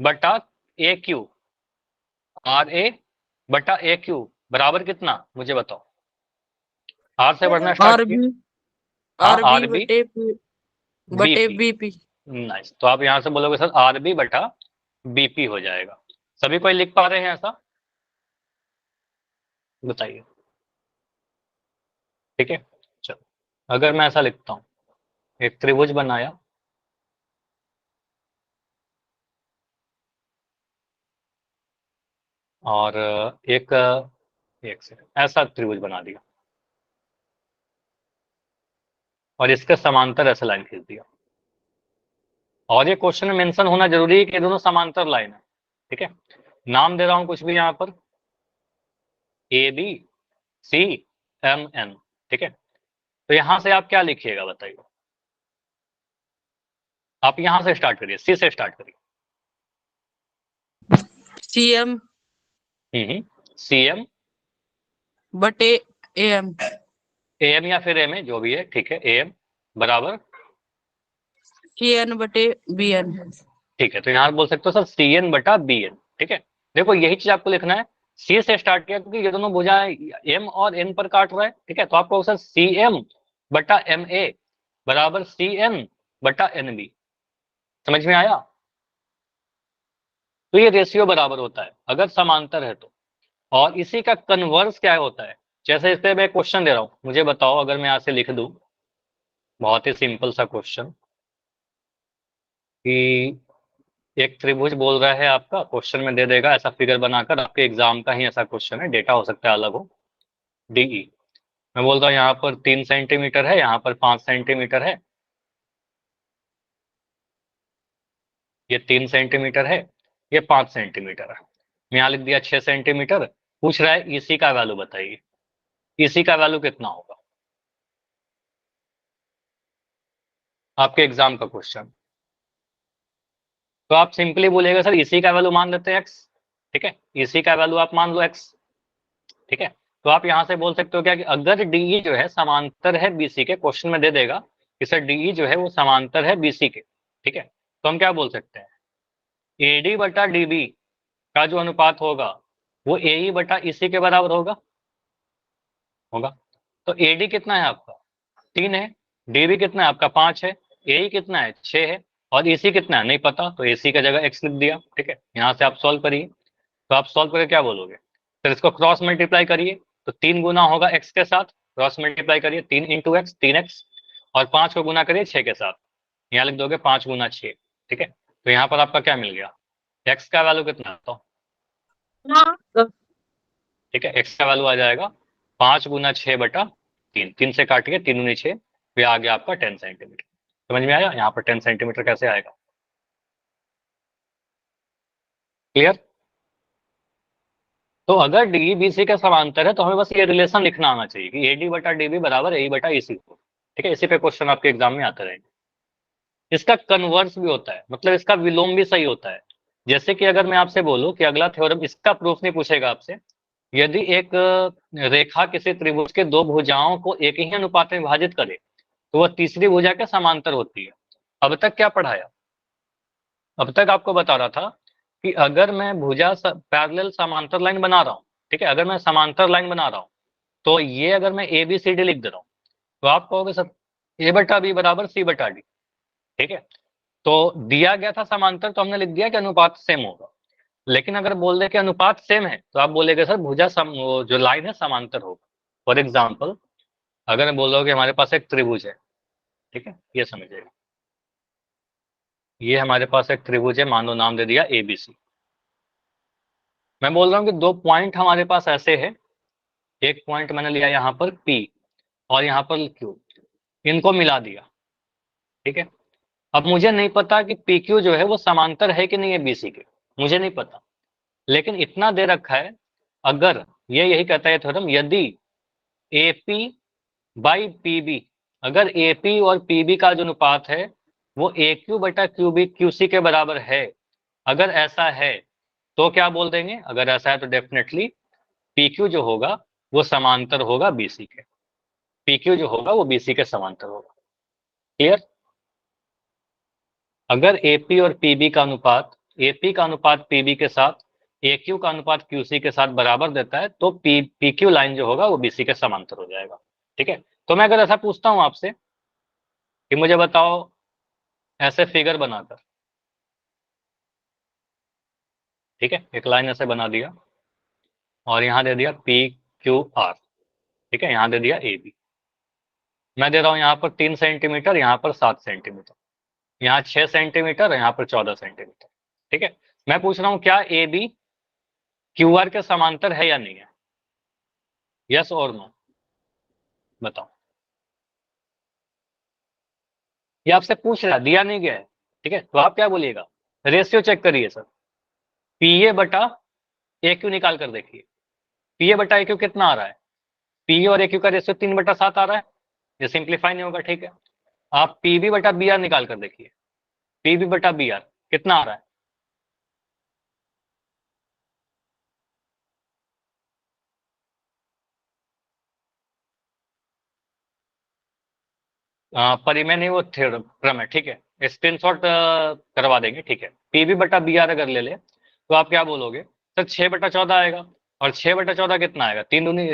बटा AQ, RA बटा AQ बराबर कितना, मुझे बताओ। R से बढ़ना स्टार्ट आर किए, बी हाँ आर बी RB बटे बटे BP, BP। नाइस। तो आप यहाँ से बोलोगे सर RB बटा BP हो जाएगा। सभी कोई लिख पा रहे हैं ऐसा, बताइए। ठीक है, चलो अगर मैं ऐसा लिखता हूँ, एक त्रिभुज बनाया, और एक सेकंड ऐसा त्रिभुज बना दिया, और इसके समांतर ऐसा लाइन खींच दिया। और ये क्वेश्चन में मेंशन होना जरूरी है कि ये दोनों समांतर लाइन है, ठीक है। नाम दे रहा हूं कुछ भी यहाँ पर, ABCMN, ठीक है। तो यहां से आप क्या लिखिएगा बताइए, आप यहां से स्टार्ट करिए, C से स्टार्ट करिए। CM CM बटे AM। AM या फिर MA जो भी है, ठीक है, AM बराबर सी एन बटे बी एन। ठीक है, तो यहाँ बोल सकते हो सर सी एन बटा बी एन। ठीक है, देखो यही चीज आपको लिखना है, सी से स्टार्ट किया क्योंकि ये दोनों भुजाएं एम और एन पर काट रहा है। ठीक है, तो आपको सर सी एम बटा एम ए बराबर सी एन बटा एन बी। समझ में आया? तो ये रेशियो बराबर होता है अगर समांतर है तो। और इसी का कन्वर्स क्या होता है, जैसे इस पे मैं क्वेश्चन दे रहा हूं, मुझे बताओ अगर मैं यहाँ से लिख दूं, बहुत ही सिंपल सा क्वेश्चन, कि एक त्रिभुज बोल रहा है आपका, क्वेश्चन में दे देगा ऐसा फिगर बनाकर, आपके एग्जाम का ही ऐसा क्वेश्चन है, डेटा हो सकता है अलग हो, डीई। मैं बोलता हूँ यहाँ पर 3 सेंटीमीटर है, यहाँ पर 5 सेंटीमीटर है, ये 3 सेंटीमीटर है, ये 5 सेंटीमीटर है। मैं यहाँ लिख दिया 6 सेंटीमीटर। पूछ रहा है इसी का वैल्यू बताइए, इसी का वैल्यू कितना होगा, आपके एग्जाम का क्वेश्चन। तो आप सिंपली बोलेगा सर इसी का वैल्यू मान लेते हैं एक्स। ठीक है, इसी का वैल्यू आप मान लो एक्स। ठीक है, तो आप यहां से बोल सकते हो क्या कि अगर डीई जो है समांतर है बीसी के, क्वेश्चन में दे देगा कि सर डीई जो है वो समांतर है बीसी के। ठीक है, तो हम क्या बोल सकते हैं, एडी बटा डीबी का जो अनुपात होगा वो एई बटा इसी के बराबर होगा। होगा, तो एडी कितना है आपका 3 है, डीबी कितना है आपका 5 है, एई कितना है 6 है, और एसी कितना है नहीं पता, तो एसी का जगह एक्स लिख दिया। ठीक है, यहाँ से आप सॉल्व करिए, तो आप सॉल्व करके क्या बोलोगे, फिर इसको क्रॉस मल्टीप्लाई करिए, तो 3 गुना होगा एक्स के साथ, क्रॉस मल्टीप्लाई करिए 3 × एक्स 3x, और 5 को गुना करिए 6 के साथ, यहाँ लिख दोगे 5 × 6। ठीक है, तो यहाँ पर आपका क्या मिल गया, एक्स का वैल्यू कितना है तो, ठीक है, एक्स का वैल्यू आ जाएगा 5 × 6 बटा 3, 3 से काटिए 3 × 6, फिर आ गया आपका 10 सेंटीमीटर। समझ में आया यहाँ पर 10 सेंटीमीटर कैसे आएगा, क्लियर? तो अगर डी बी सी का समांतर है तो हमें बस ये रिलेशन लिखना आना चाहिए कि एडी बटा डीबी बराबर ए बटा ई सी को। ठीक है, इसी पे क्वेश्चन आपके एग्जाम में आते रहेंगे। इसका कन्वर्स भी होता है, मतलब इसका विलोम भी सही होता है। जैसे कि अगर मैं आपसे बोलूं कि अगला थ्योरम, इसका प्रूफ नहीं पूछेगा आपसे, यदि एक रेखा किसी त्रिभुज के दो भुजाओं को एक ही अनुपात में विभाजित करे तो वह तीसरी भुजा के समांतर होती है। अब तक क्या पढ़ाया, अब तक आपको बता रहा था कि अगर मैं भुजा पैरेलल समांतर लाइन बना रहा हूँ, ठीक है, अगर मैं समांतर लाइन बना रहा हूँ, तो ये अगर मैं ए बी सी डी लिख दे रहा हूँ, तो आप कहोगे सर ए बटा बी बराबर सी बटा डी। ठीक है, तो दिया गया था समांतर तो हमने लिख दिया कि अनुपात सेम होगा। लेकिन अगर बोल दे कि अनुपात सेम है तो आप बोलेगे सर भुजा वो जो लाइन है समांतर होगा। फॉर एग्जाम्पल, अगर मैं बोल रहा हूँ कि हमारे पास एक त्रिभुज है, ठीक है, ये समझिएगा, ये हमारे पास एक त्रिभुज है, मान लो नाम दे दिया ए बी सी। मैं बोल रहा हूँ कि दो पॉइंट हमारे पास ऐसे है, एक पॉइंट मैंने लिया यहाँ पर P और यहाँ पर Q, इनको मिला दिया। ठीक है, अब मुझे नहीं पता कि PQ जो है वो समांतर है कि नहीं है BC के, मुझे नहीं पता, लेकिन इतना दे रखा है, अगर ये यही कहता है थ्योरम, यदि AP बाई PB, अगर AP और PB का जो अनुपात है वो AQ बटा QB QC के बराबर है, अगर ऐसा है तो क्या बोल देंगे, अगर ऐसा है तो डेफिनेटली PQ जो होगा वो समांतर होगा BC के, PQ जो होगा वो BC के समांतर होगा। क्लियर? अगर AP और PB का अनुपात, AP का अनुपात PB के साथ, AQ का अनुपात QC के साथ बराबर देता है तो PQ लाइन जो होगा वो BC के समांतर हो जाएगा। ठीक है, तो मैं अगर ऐसा पूछता हूं आपसे कि मुझे बताओ ऐसे फिगर बनाकर, ठीक है, एक लाइन ऐसे बना दिया और यहां दे दिया PQR, ठीक है, यहां दे दिया AB, मैं दे रहा हूं यहाँ पर 3 सेंटीमीटर, यहाँ पर 7 सेंटीमीटर, यहाँ 6 सेंटीमीटर, यहाँ पर 14 सेंटीमीटर। ठीक है, मैं पूछ रहा हूँ क्या ए बी क्यू आर के समांतर है या नहीं है, यस और नो, बताओ। ये आपसे पूछ रहा है, दिया नहीं गया है। ठीक है, तो आप क्या बोलिएगा, रेशियो चेक करिए सर, पी ए बटा ए क्यू निकाल कर देखिए, पी ए बटा ए क्यू कितना आ रहा है, पी ए और ए क्यू का रेशियो 3/7 आ रहा है, ये सिंप्लीफाई नहीं होगा। ठीक है, आप पी बी बटा बी आर निकाल कर देखिए, पी बी बटा बी आर कितना आ रहा है, परिमेय नहीं वो थ्योरम है। ठीक है, स्क्रीनशॉट करवा देंगे, ठीक है। पीबी बटा बी आर अगर ले ले तो आप क्या बोलोगे सर, 6/14 आएगा। और 6/14 कितना आएगा,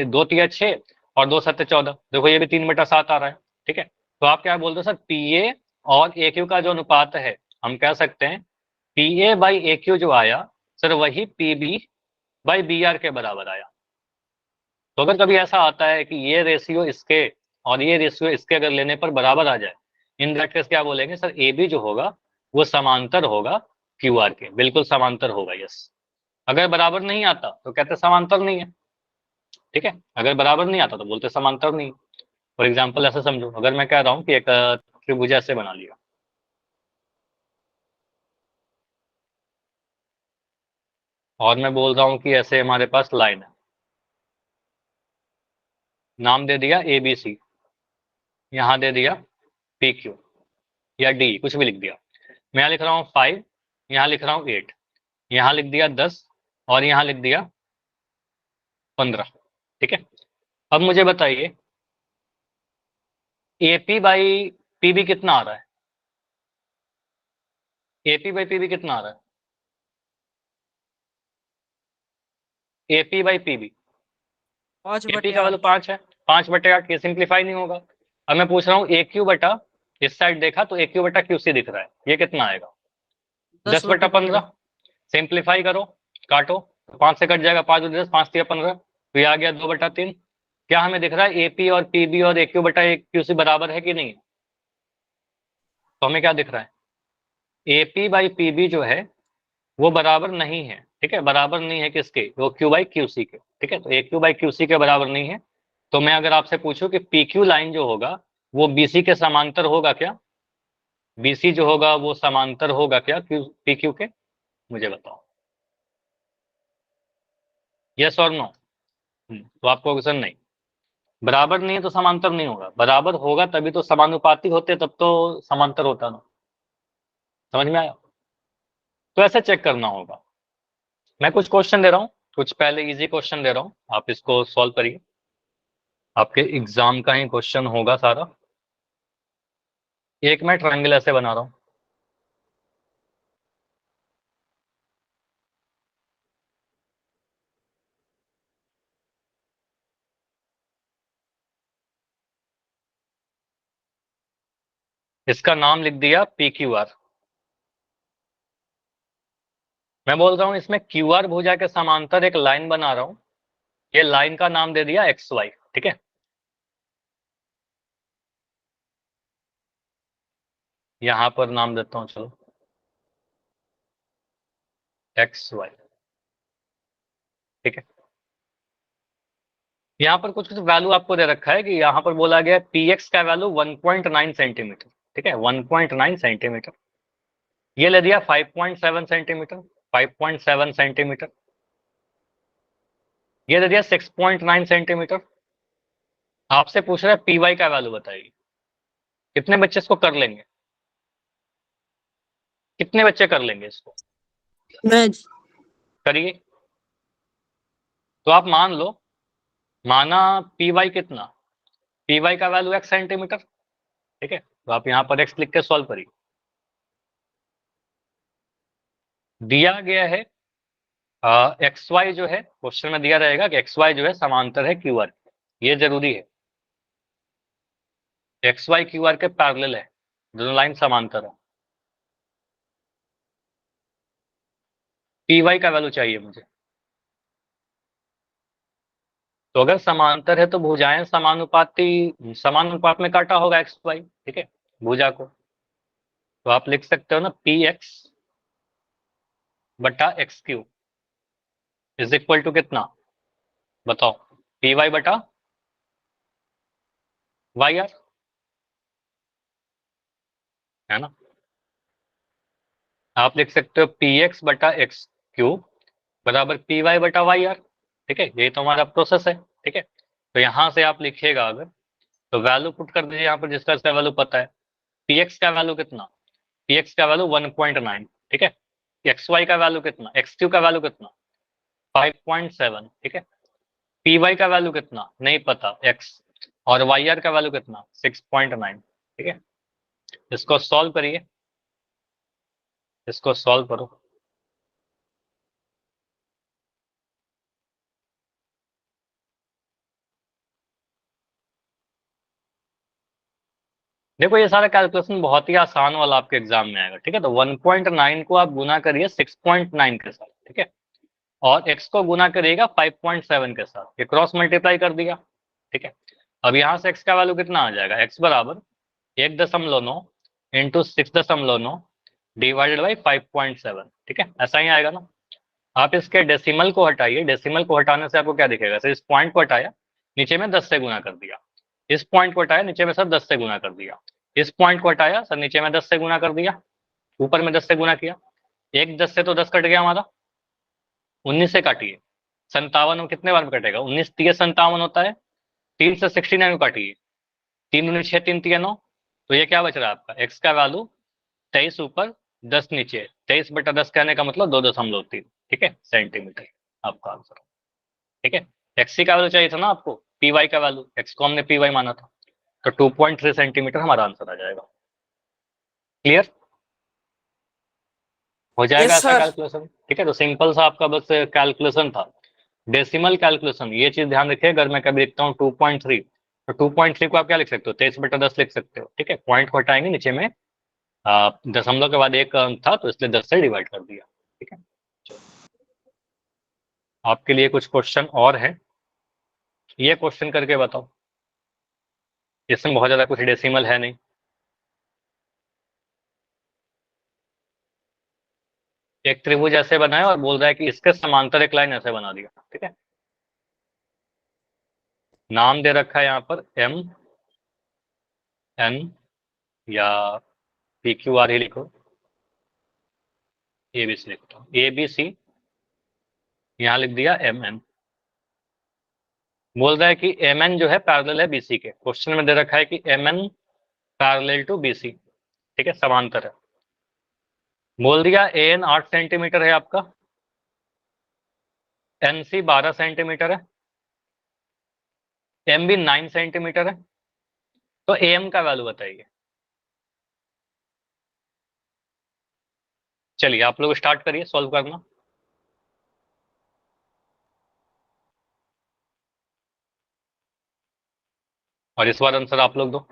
2 तिया 6 और 2 7 14। देखो ये भी 3/7 आ रहा है, ठीक है। तो आप क्या बोलते हो सर, पी ए और ए क्यू का जो अनुपात है, हम कह सकते हैं P A by A Q जो आया सर, वही P B by B R के बराबर आया। तो अगर कभी ऐसा आता है कि ये रेशियो इसके और ये रेशियो इसके अगर लेने पर बराबर आ जाए, इन दैट केस क्या बोलेंगे सर, ए बी जो होगा वो समांतर होगा क्यू आर के, बिल्कुल समांतर होगा, यस। अगर बराबर नहीं आता तो कहते समांतर नहीं है, ठीक है। अगर बराबर नहीं आता तो बोलते समांतर नहीं। फॉर एग्जाम्पल ऐसा समझो, अगर मैं कह रहा हूँ कि एक त्रिभुज ऐसे बना लिया, और मैं बोल रहा हूँ कि ऐसे हमारे पास लाइन है, नाम दे दिया ए बी सी, यहाँ दे दिया पी क्यू या डी, कुछ भी लिख दिया। मैं यहाँ लिख रहा हूँ 5, यहाँ लिख रहा हूँ 8, यहाँ लिख दिया 10 और यहाँ लिख दिया 15, ठीक है। अब मुझे बताइए एपी बाई पीबी कितना आ रहा है, एपी बाई पीबी कितना आ रहा है, एपी बाई पीबी, 5/8। एपी का वैल्यू 5 है, 5/8, ये सिंप्लीफाई नहीं होगा। अब मैं पूछ रहा हूँ ए क्यू बटा, इस साइड देखा तो ए क्यू बटा क्यू सी दिख रहा है, ये कितना आएगा 10/15। सिंप्लीफाई करो, काटो, 5 से कट जाएगा, 5 10, 5 3 15, तो ये आ गया 2/3। क्या हमें दिख रहा है एपी और पीबी और ए क्यू बटा क्यू सी बराबर है कि नहीं, तो हमें क्या दिख रहा है, एपी बाई पीबी जो है वो बराबर नहीं है, ठीक है। बराबर नहीं है किसके, वो क्यू बाई क्यू सी के, ठीक है। तो ए क्यू बाई क्यू सी के बराबर नहीं है। तो मैं अगर आपसे पूछूं कि पी क्यू लाइन जो होगा वो बीसी के समांतर होगा क्या, बीसी जो होगा वो समांतर होगा क्या क्यू पी क्यू के, मुझे बताओ, यस और नो। तो आपको ऑप्शन नहीं, बराबर नहीं है तो समांतर नहीं होगा, बराबर होगा तभी तो समानुपाती होते, तब तो समांतर होता ना। समझ में आया, तो ऐसे चेक करना होगा। मैं कुछ क्वेश्चन दे रहा हूँ, कुछ पहले इजी क्वेश्चन दे रहा हूँ, आप इसको सॉल्व करिए, आपके एग्जाम का ही क्वेश्चन होगा सारा। एक मैं ट्रायंगल ऐसे बना रहा हूं, इसका नाम लिख दिया पी क्यू आर। मैं बोल रहा हूं इसमें क्यू आर भुजा के समांतर एक लाइन बना रहा हूं, ये लाइन का नाम दे दिया एक्स वाई, ठीक है। यहां पर नाम देता हूं, चलो एक्स वाई, ठीक है। यहाँ पर कुछ कुछ वैल्यू आपको दे रखा है कि यहाँ पर बोला गया पी एक्स का वैल्यू 1.9 सेंटीमीटर, ठीक है, 1.9 सेंटीमीटर। ये ले दिया 5.7 सेंटीमीटर, 5.7 सेंटीमीटर। ये दे दिया 6.9 सेंटीमीटर। आपसे पूछ रहा है पी वाई का वैल्यू बताइए, कितने बच्चे इसको कर लेंगे, कितने बच्चे कर लेंगे इसको, करिए। तो आप मान लो, माना पी वाई कितना, पी वाई का वैल्यू एक्स सेंटीमीटर, ठीक है। तो आप यहाँ पर एक्स लिख के सॉल्व करिए। दिया गया है एक्स वाई जो है, क्वेश्चन में दिया रहेगा कि एक्स वाई जो है समांतर है क्यू आर, ये जरूरी है। एक्स वाई क्यू आर के पैरेलल है, दोनों लाइन समांतर है। पी वाई का वैल्यू चाहिए मुझे। तो अगर समांतर है तो भुजाएं समानुपाती, समानुपात में काटा होगा एक्स वाई, ठीक है, भुजा को। तो आप लिख सकते हो ना पी एक्स बटा X Q is equal to कितना, बताओ, पी वाई बटा वाई आर, है ना। आप लिख सकते हो पी एक्स बटा एक्स क्यू बराबर पी वाई बटा वाई आर, ठीक है। यही तो हमारा प्रोसेस है, ठीक है। तो यहां से आप लिखिएगा अगर, तो वैल्यू पुट कर दीजिए यहाँ पर, जिसका इसका वैल्यू पता है। पी एक्स का वैल्यू कितना, पी एक्स का वैल्यू 1.9, ठीक है। एक्स वाई का वैल्यू कितना, एक्स क्यू का वैल्यू कितना 5.7, ठीक है। पी वाई का वैल्यू कितना नहीं पता, एक्स, और वाई आर का वैल्यू कितना 6.9, ठीक है। इसको सॉल्व करिए, इसको सॉल्व करो। देखो ये सारा कैलकुलेशन बहुत ही आसान वाला आपके एग्जाम में आएगा, ठीक है। तो 1.9 को आप गुना करिए 6.9 के साथ, ठीक है, और x को गुना करिएगा 5.7 के साथ, ये क्रॉस मल्टीप्लाई कर दिया, ठीक है। अब यहाँ से x का वैल्यू कितना आ जाएगा, x बराबर 1.9 इंटू 6.9 डिवाइडेड बाई 5.7, ठीक है, ऐसा ही आएगा ना। आप इसके डेसिमल को हटाइए, डेसिमल को हटाने से आपको क्या दिखेगा, सर इस पॉइंट को हटाया, नीचे में 10 से गुना कर दिया, इस पॉइंट को हटाया, नीचे में सर 10 से गुना कर दिया, इस पॉइंट को हटाया सर, नीचे में 10 से गुना कर दिया, ऊपर में 10 से गुना किया, एक 10 से तो 10 कट गया हमारा, 19 से काटिए, 57 में कितने बार में कटेगा, 19 3 57 होता है, 3 से 69 में काटिए, 3 19 6 3 3 9, तो ये क्या बच रहा है आपका, एक्स का वैल्यू 23 ऊपर 10 नीचे, 23/10 कहने का मतलब 2.3, ठीक है, सेंटीमीटर आपका आंसर, ठीक है। एक्स का वैल्यू चाहिए था ना आपको, पी वाई का वैल्यू, एक्स को हमने पी वाई माना था, तो 2.3 सेंटीमीटर हमारा आंसर आ जाएगा। क्लियर हो जाएगा यस ऐसा सर। कैलकुलेशन, ठीक है। तो सिंपल सा आपका बस कैलकुलेशन था, डेसिमल कैलकुलेशन, ये चीज ध्यान रखिए, अगर मैं कभी लिखता हूँ 2.3, तो 2.3 को आप क्या लिख सकते हो, 23/10 लिख सकते हो, ठीक है, पॉइंट को हटाएंगे, नीचे में दशमलव के बाद एक अंक था, तो इसलिए 10 से डिवाइड कर दिया, ठीक है। आपके लिए कुछ क्वेश्चन और है, ये क्वेश्चन करके बताओ, इसमें बहुत ज्यादा कुछ डेसिमल है नहीं। एक त्रिभुज ऐसे बनाया और बोल रहा है कि इसके समांतर एक लाइन ऐसे बना दिया, ठीक है। नाम दे रखा है यहाँ पर एम एन या पी क्यू आर ही लिखो, ए बी सी लिखता हूँ, ए बी सी, यहाँ लिख दिया एम एन। बोल रहा है कि एम एन जो है पैरेलल है बीसी के, क्वेश्चन में दे रखा है कि M N parallel to BC, ठीक है, समांतर है। बोल दिया ए एन 8 सेंटीमीटर है आपका, एन सी 12 सेंटीमीटर है, एम बी 9 सेंटीमीटर है, तो ए एम का वैल्यू बताइए। चलिए आप लोग स्टार्ट करिए सॉल्व करना। और इस बार आंसर आप लोग दो।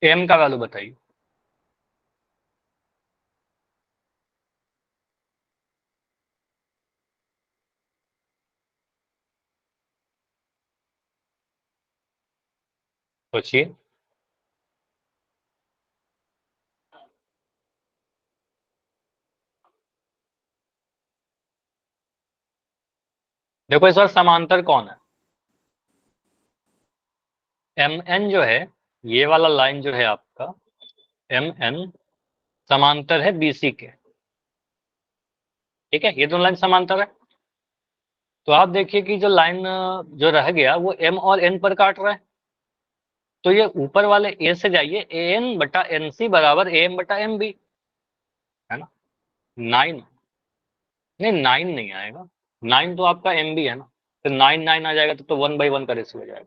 एम का वैल्यू बताइए। सोचिए। देखो इस बार समांतर कौन है, एम एन जो है, ये वाला लाइन जो है आपका एम एन समांतर है बीसी के, ठीक है, ये दोनों लाइन समांतर है। तो आप देखिए कि जो लाइन जो रह गया वो एम और एन पर काट रहा है, तो ये ऊपर वाले ए से जाइए, ए एन बटा एन सी बराबर ए एम बटा एम बी, है ना। 9 नहीं, 9 नहीं आएगा, 9 तो आपका एम बी है ना, तो 9 9 आ जाएगा, तो 1/1 का रेशियो हो जाएगा,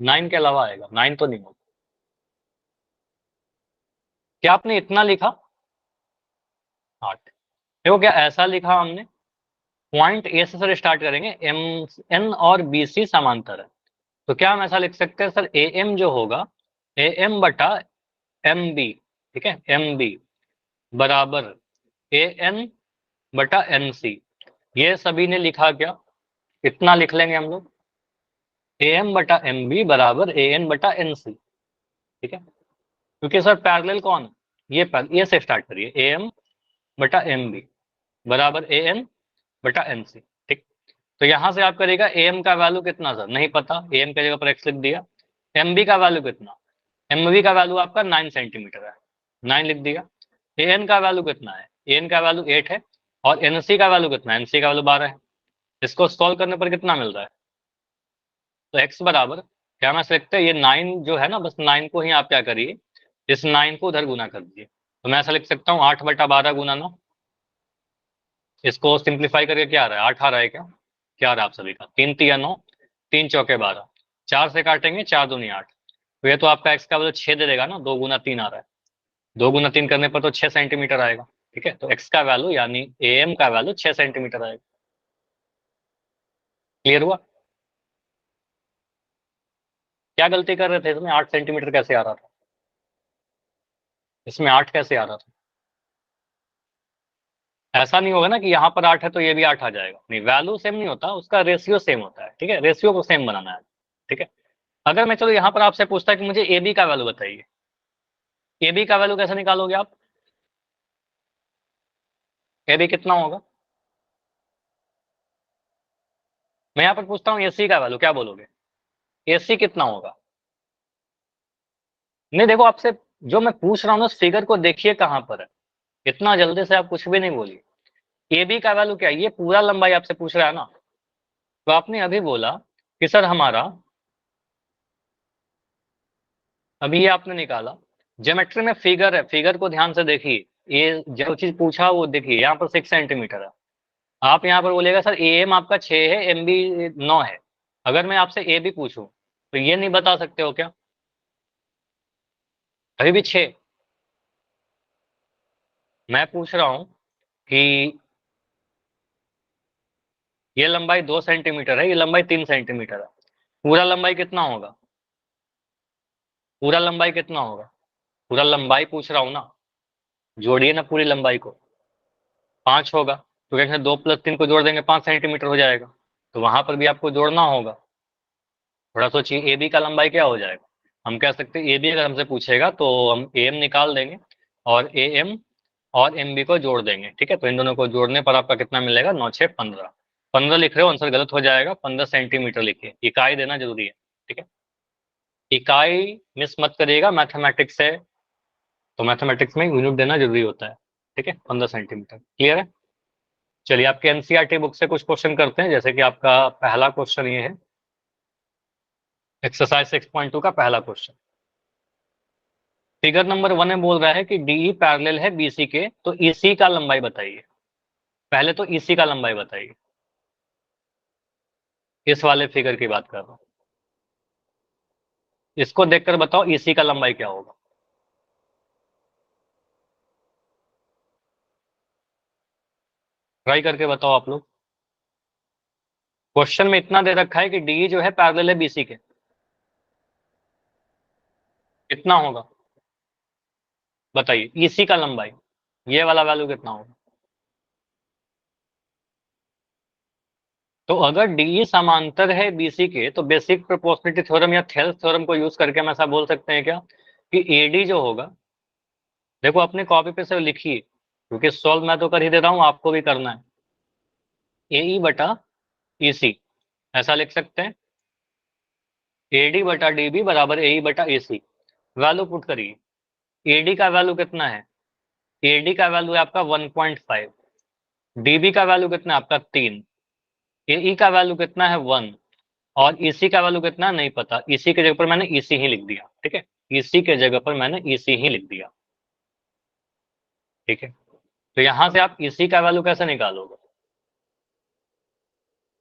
9 के अलावा आएगा, 9 तो नहीं होगा। क्या आपने इतना लिखा, 8, देखो क्या ऐसा लिखा हमने, पॉइंट ए से सर स्टार्ट करेंगे, एम एन और बी सी समांतर है, तो क्या हम ऐसा लिख सकते हैं सर, ए एम जो होगा ए एम बटा एम बी, ठीक है, एम बी बराबर ए एन बटा एन सी, ये सभी ने लिखा क्या, इतना लिख लेंगे हम लोग, ए एम बटा एम बी बराबर ए एन बटा एन सी, ठीक है, क्योंकि सर पैरेलल कौन है, ये से स्टार्ट करिए, ए एम बटा एम बी बराबर ए एन बटा एन सी, ठीक। तो यहां से आप करिएगा ए एम का वैल्यू कितना सर, नहीं पता, ए एम की जगह पर एक्स लिख दिया, एम बी का वैल्यू कितना, एम बी का वैल्यू आपका 9 सेंटीमीटर है, 9 लिख दिया, ए एन का वैल्यू कितना है, ए एन का वैल्यू 8 है, और एन सी का वैल्यू कितना है, एन सी का वैल्यू 12 है, इसको सॉल्व करने पर कितना मिल रहा है, तो एक्स बराबर क्या मैं सकते हैं, ये 9 जो है ना, बस 9 को ही आप क्या करिए, इस 9 को उधर गुना कर दीजिए, तो मैं ऐसा लिख सकता हूँ 8/12 गुना 9, इसको सिंप्लीफाई करके क्या आ रहा है, 8 आ रहा है क्या, क्या आ रहा है आप सभी का, 3 3 9, 3 चौके 12, 4 से काटेंगे, 4 दूनी 8, तो ये तो आपका x का वैल्यू 6 दे देगा ना, 2 गुना 3 आ रहा है, 2 गुना 3 करने पर तो 6 सेंटीमीटर आएगा। ठीक है, तो x का वैल्यू यानी am का वैल्यू 6 सेंटीमीटर आएगा। क्लियर हुआ? क्या गलती कर रहे थे इसमें? 8 सेंटीमीटर कैसे आ रहा था? इसमें 8 कैसे आ रहा था? ऐसा नहीं होगा ना कि यहाँ पर 8 है तो ये भी 8 आ जाएगा, नहीं, वैल्यू सेम नहीं होता, उसका रेशियो सेम होता है। ठीक है, रेशियो को सेम बनाना है। ठीक है, अगर मैं चलो यहाँ पर आपसे पूछता कि मुझे ए बी का वैल्यू बताइए, ए बी का वैल्यू कैसे निकालोगे आप? ए बी कितना होगा? मैं यहाँ पर पूछता हूँ ए सी का वैल्यू, क्या बोलोगे? ए सी कितना होगा? नहीं, देखो आपसे जो मैं पूछ रहा हूँ ना, उस फिगर को देखिए कहाँ पर है, इतना जल्दी से आप कुछ भी नहीं बोलिए। ए बी का वैल्यू क्या है? ये पूरा लंबाई आपसे पूछ रहा है ना, तो आपने अभी बोला कि सर हमारा, अभी ये आपने निकाला, ज्योमेट्री में फिगर है, फिगर को ध्यान से देखिए, ये जो चीज पूछा वो देखिए, यहाँ पर 6 सेंटीमीटर है, आप यहाँ पर बोलेगा सर ए एम आपका 6 है, एम बी 9 है। अगर मैं आपसे ए बी पूछूं तो ये नहीं बता सकते हो क्या? अभी भी 6। मैं पूछ रहा हूँ कि ये लंबाई 2 सेंटीमीटर है, ये लंबाई 3 सेंटीमीटर है, पूरा लंबाई कितना होगा? पूरा लंबाई कितना होगा? पूरा लंबाई पूछ रहा हूँ ना, जोड़िए ना पूरी लंबाई को। 5 होगा, तो क्या 2 प्लस 3 को जोड़ देंगे 5 सेंटीमीटर हो जाएगा, तो वहां पर भी आपको जोड़ना होगा। थोड़ा सोचिए, ए बी का लंबाई क्या हो जाएगा? हम कह सकते हैं ए बी अगर हमसे पूछेगा तो हम ए एम निकाल देंगे और ए एम और एम बी को जोड़ देंगे। ठीक है, तो इन दोनों को जोड़ने पर आपका कितना मिलेगा? 9 6 15। 15 लिख रहे हो, आंसर गलत हो जाएगा, 15 सेंटीमीटर लिखिए, इकाई देना जरूरी है। ठीक है, इकाई मिस मत करिएगा, मैथमेटिक्स है तो मैथमेटिक्स में यूनिट देना जरूरी होता है। ठीक है, 15 सेंटीमीटर। क्लियर है? चलिए, आपके एनसीईआरटी बुक से कुछ क्वेश्चन करते हैं, जैसे कि आपका पहला क्वेश्चन ये है, एक्सरसाइज 6.2 का पहला क्वेश्चन। फिगर नंबर 1 में बोल रहा है कि डीई पैरेलल है बीसी के, तो ईसी का लंबाई बताइए। पहले तो ईसी का लंबाई बताइए, इस वाले फिगर की बात कर रहा हूं, इसको देखकर बताओ ईसी का लंबाई क्या होगा। ट्राई करके बताओ आप लोग। क्वेश्चन में इतना दे रखा है कि डीई जो है पैरेलल है बीसी के, कितना होगा बताइए ईसी का लंबाई, ये वाला वैल्यू कितना होगा? तो अगर डीई समांतर है बीसी के, तो बेसिक प्रोपोर्शनलिटी थ्योरम या थेल्स थ्योरम को यूज करके हम ऐसा बोल सकते हैं क्या कि एडी जो होगा, देखो अपने कॉपी पे से लिखिए, क्योंकि सॉल्व मैं तो कर ही दे रहा हूं, आपको भी करना है। एई बटा ईसी, ऐसा लिख सकते हैं, एडी बटा डीबी बराबर एई बटा एसी। वैल्यू पुट करिए, एडी का वैल्यू कितना है? एडी का वैल्यू है आपका 1.5, डीबी का वैल्यू कितना है आपका 3, एई का वैल्यू कितना है 1, और ईसी का वैल्यू कितना है नहीं पता, ईसी के जगह पर मैंने ईसी ही लिख दिया। ठीक है, ईसी के जगह पर मैंने ईसी ही लिख दिया। ठीक है, तो यहां से आप ईसी का वैल्यू कैसे निकालोगे?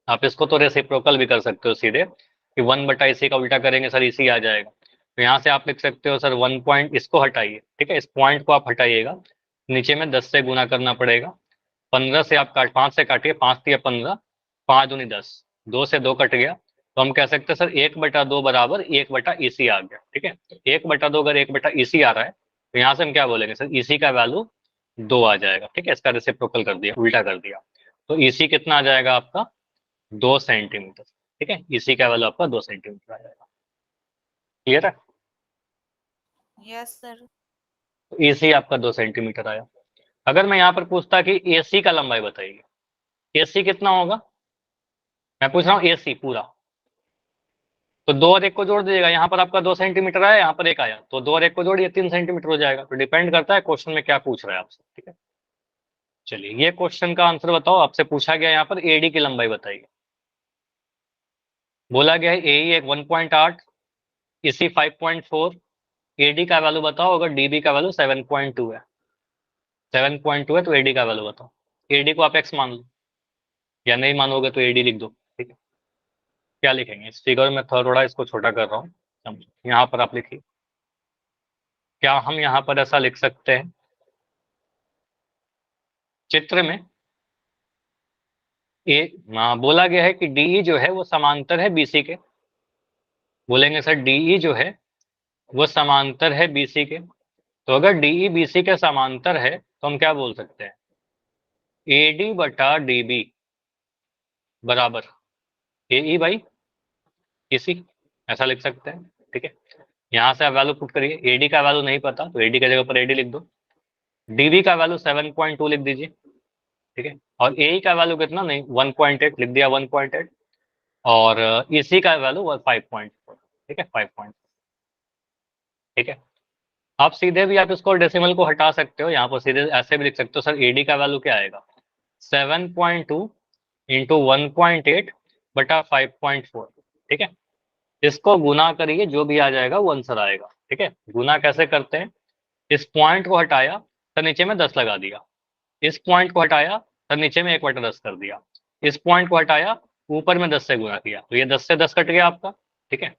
आप इसको तो रेसिप्रोकल भी कर सकते हो सीधे, कि 1/इसी का उल्टा करेंगे सर इसी आ जाएगा, तो यहाँ से आप लिख सकते हो सर 1 पॉइंट, इसको हटाइए, ठीक है, इस पॉइंट को आप हटाइएगा, नीचे में 10 से गुना करना पड़ेगा, 15 से आप 5 से काटिए, 5 × 3 = 15, 5 दूनी 10, 2 से 2 कट गया, तो हम कह सकते हैं सर 1/2 बराबर 1/इसी आ गया। ठीक है, 1/2 अगर 1/इसी आ रहा है, तो यहाँ से हम क्या बोलेंगे सर, इसी का वैल्यू 2 आ जाएगा। ठीक है, इसका रेसिप्रोकल कर दिया, उल्टा कर दिया, तो इसी कितना आ जाएगा आपका? 2 सेंटीमीटर। ठीक है, इसी का वैल्यू आपका 2 सेंटीमीटर आ जाएगा। क्लियर है? Yes sir. तो इसी आपका 2 सेंटीमीटर आया। अगर मैं यहाँ पर पूछता कि एसी का लंबाई बताइए, एसी कितना होगा? मैं पूछ रहा हूँ एसी पूरा, तो 2 और 1 को जोड़ दीजिएगा, यहाँ पर आपका 2 सेंटीमीटर आया, यहाँ पर 1 आया, तो 2 और 1 को जोड़िए 3 सेंटीमीटर हो जाएगा। तो डिपेंड करता है क्वेश्चन में क्या पूछ रहा है आपसे। ठीक है, चलिए ये क्वेश्चन का आंसर बताओ, आपसे पूछा गया यहाँ पर एडी की लंबाई बताइए, बोला गया है एई 1.8, इसी 5.4, एडी का वैल्यू बताओ, अगर डीबी का वैल्यू 7.2 है, 7.2 है तो एडी का वैल्यू बताओ। एडी को आप एक्स मान लो, या नहीं मानोगे तो एडी लिख दो। ठीक है, क्या लिखेंगे इस फिगर में? थोड़ा इसको छोटा कर रहा हूँ, समझो। यहाँ पर आप लिखिए, क्या हम यहाँ पर ऐसा लिख सकते हैं, चित्र में बोला गया है कि डीई जो है वो समांतर है बीसी के। बोलेंगे सर डीई जो है वो समांतर है बीसी के, तो अगर डीई बीसी के समांतर है तो हम क्या बोल सकते हैं, एडी बटा डीबी बराबर एई बाई ईसी, ऐसा लिख सकते हैं। ठीक है, यहाँ से आप वैल्यू पुट करिए, एडी का वैल्यू नहीं पता तो एडी की जगह पर एडी लिख दो, डीबी का वैल्यू 7.2 लिख दीजिए। ठीक है, और एई का वैल्यू कितना, नहीं 1.8 लिख दिया, 1.8, और ईसी का वैल्यू 5.4। ठीक है, 5. ठीक है, आप सीधे भी आप इसको डेसिमल को हटा सकते हो, यहाँ पर सीधे ऐसे भी लिख सकते हो, सर एडी का वैल्यू क्या आएगा, 7.2 इंटू 1.8 बटा 5.4। ठीक है, इसको गुना करिए, जो भी आ जाएगा वो आंसर आएगा। ठीक है, गुना कैसे करते हैं, इस पॉइंट को हटाया तो नीचे में 10 लगा दिया, इस पॉइंट को हटाया तो नीचे में 1/10 कर दिया, इस पॉइंट को हटाया ऊपर में 10 से गुना किया, तो ये 10 से 10 कट गया आपका। ठीक है,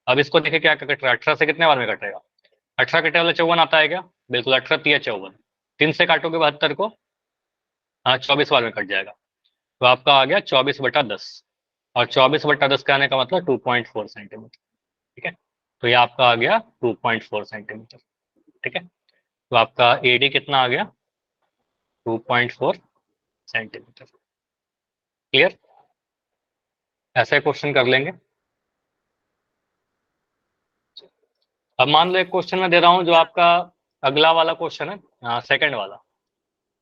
अब इसको देखिए क्या कट रहा है, 18 से कितने बार में कटेगा, 18 कटे वाला 54 आता है क्या, बिल्कुल, 18 3 54, 3 से काटोगे 72 को, हाँ 24 बार में कट जाएगा, तो आपका आ गया 24/10, और 24/10 का आने का मतलब 2.4 सेंटीमीटर। ठीक है, तो ये आपका आ गया 2.4 सेंटीमीटर। ठीक है, तो आपका एडी कितना आ गया, 2.4 सेंटीमीटर। क्लियर, ऐसे क्वेश्चन कर लेंगे। अब मान लो एक क्वेश्चन मैं दे रहा हूं जो आपका अगला वाला क्वेश्चन है, सेकंड वाला,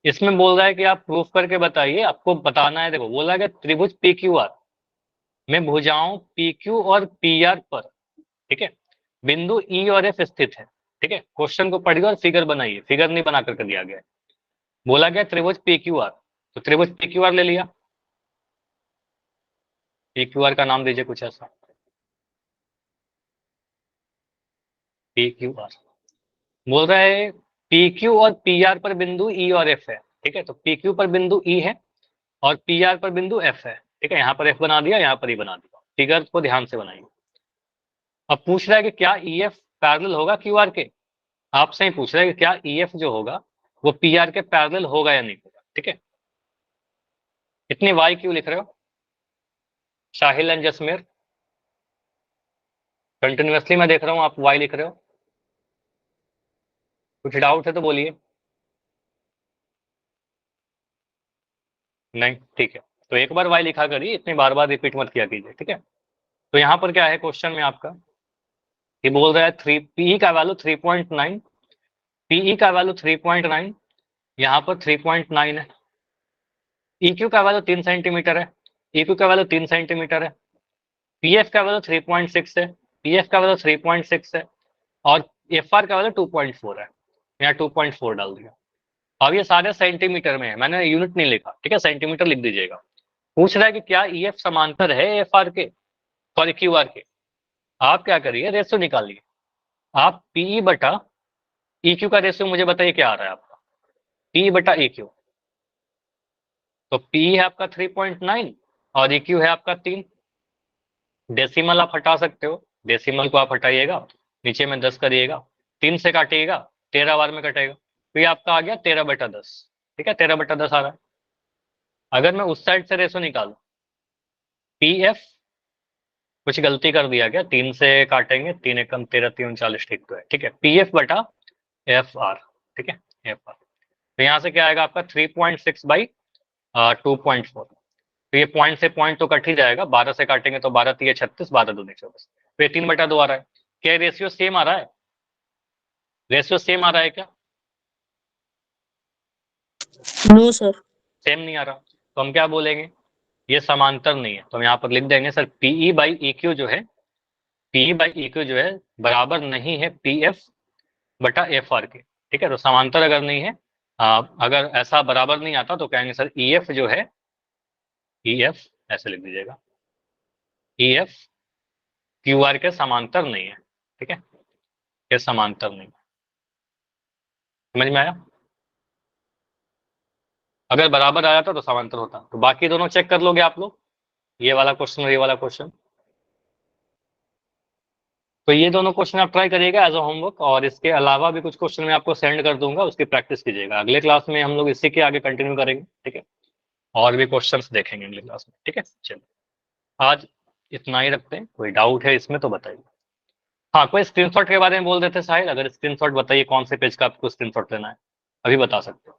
इसमें बोल रहा है कि आप प्रूफ करके बताइए, आपको बताना है। देखो बोला गया त्रिभुज पी क्यू आर में भुजाओं पी क्यू और पी आर पर, ठीक है, बिंदु ई और एफ स्थित है। ठीक है, क्वेश्चन को पढ़िए और फिगर बनाइए, फिगर नहीं बना करके दिया गया है। बोला गया त्रिभुज पी क्यू आर, तो त्रिभुज पी क्यू आर ले लिया, पी क्यू आर का नाम दीजिए कुछ ऐसा, पी क्यू आर। बोल रहा है पी क्यू और पी आर पर बिंदु ई और एफ है। ठीक है, तो पी क्यू पर बिंदु ई है और पी आर पर बिंदु एफ है। ठीक है, यहाँ पर एफ बना दिया, यहाँ पर ई बना दिया, फिगर को ध्यान से बनाइए। अब पूछ रहा है कि क्या ई एफ पैरेलल होगा क्यू आर के, आपसे ही पूछ रहा है कि क्या ई एफ जो होगा वो पी आर के पैरेलल होगा या नहीं होगा। ठीक है, इतनी वाई क्यों लिख रहे हो शाहिल एंड जसमेर, कंटिन्यूअसली मैं देख रहा हूं आप वाई लिख रहे हो, कुछ डाउट है तो बोलिए। नहीं, ठीक है, तो एक बार वाई लिखा करिए, इतनी बार बार रिपीट मत किया कीजिए। ठीक है, तो यहाँ पर क्या है क्वेश्चन में आपका, ये बोल रहा है पीई का वैल्यू 3.9, पीई का वैल्यू 3.9, यहाँ पर 3.9 है, EQ का वैल्यू 3 सेंटीमीटर है, EQ का वैल्यू 3 सेंटीमीटर है, PF का वैल्यू 3.6 है, PF का वैल्यू 3.6 है, और FR का वैल्यू 2.4 है, यहाँ 2.4 डाल दिया। अब ये सारे सेंटीमीटर में है, मैंने यूनिट नहीं लिखा। ठीक है, सेंटीमीटर लिख दीजिएगा। पूछ रहा है कि क्या EF समांतर है FR के, सॉरी QR के। आप क्या करिए, रेशियो निकालिए, आप PE बटा EQ का रेशियो मुझे बताइए क्या आ रहा है आपका, PE बटा EQ, तो PE है आपका 3.9 और EQ है आपका 3। डेसिमल आप हटा सकते हो, डेसिमल को आप हटाइएगा, नीचे में 10 करिएगा, 3 से काटिएगा 13 बार में कटेगा, तो ये आपका आ गया 13/10। ठीक है, 13/10 आ रहा है। अगर मैं उस साइड से रेशो निकालू, पी एफ, कुछ गलती कर दिया क्या, 3 से काटेंगे, 3 एकम 13 3 39, ठीक तो है। ठीक है, पी एफ बटा एफ आर। ठीक है, एफ आर, तो यहाँ से क्या आएगा आपका 3.6/2.4, तो ये पॉइंट से पॉइंट तो कट ही जाएगा, 12 से काटेंगे तो 12 3 36, 12 2 24, तो ये 3/2 आ रहा है। क्या रेशियो सेम आ रहा है, रेशियो सेम आ रहा है क्या, नो सर। सेम नहीं आ रहा, तो हम क्या बोलेंगे, ये समांतर नहीं है, तो हम यहाँ पर लिख देंगे sir PE by E Q जो है, पीई बाई ई क्यू जो है बराबर नहीं है पी एफ बटा एफ आर के। ठीक है, तो समांतर अगर नहीं है, अगर ऐसा बराबर नहीं आता तो कहेंगे सर ई एफ जो है, ई एफ ऐसे लिख दीजिएगा, ई एफ क्यू आर के समांतर नहीं है। ठीक है, ये समांतर नहीं, समझ में आया, अगर बराबर आया था तो समांतर होता, तो बाकी दोनों चेक कर लोगे आप लोग, ये वाला क्वेश्चन और ये वाला क्वेश्चन। तो ये दोनों क्वेश्चन आप ट्राई करिएगा एज अ होमवर्क, और इसके अलावा भी कुछ क्वेश्चन मैं आपको सेंड कर दूंगा, उसकी प्रैक्टिस कीजिएगा। अगले क्लास में हम लोग इसी के आगे कंटिन्यू करेंगे, ठीक है, और भी क्वेश्चंस देखेंगे अगले क्लास में, ठीक है। चलिए आज इतना ही रखते हैं, कोई डाउट है इसमें तो बताइए। हाँ, कोई स्क्रीनशॉट के बारे में बोल देते साहिल, अगर स्क्रीनशॉट बताइए कौन से पेज का आपको स्क्रीनशॉट लेना है, अभी बता सकते हो।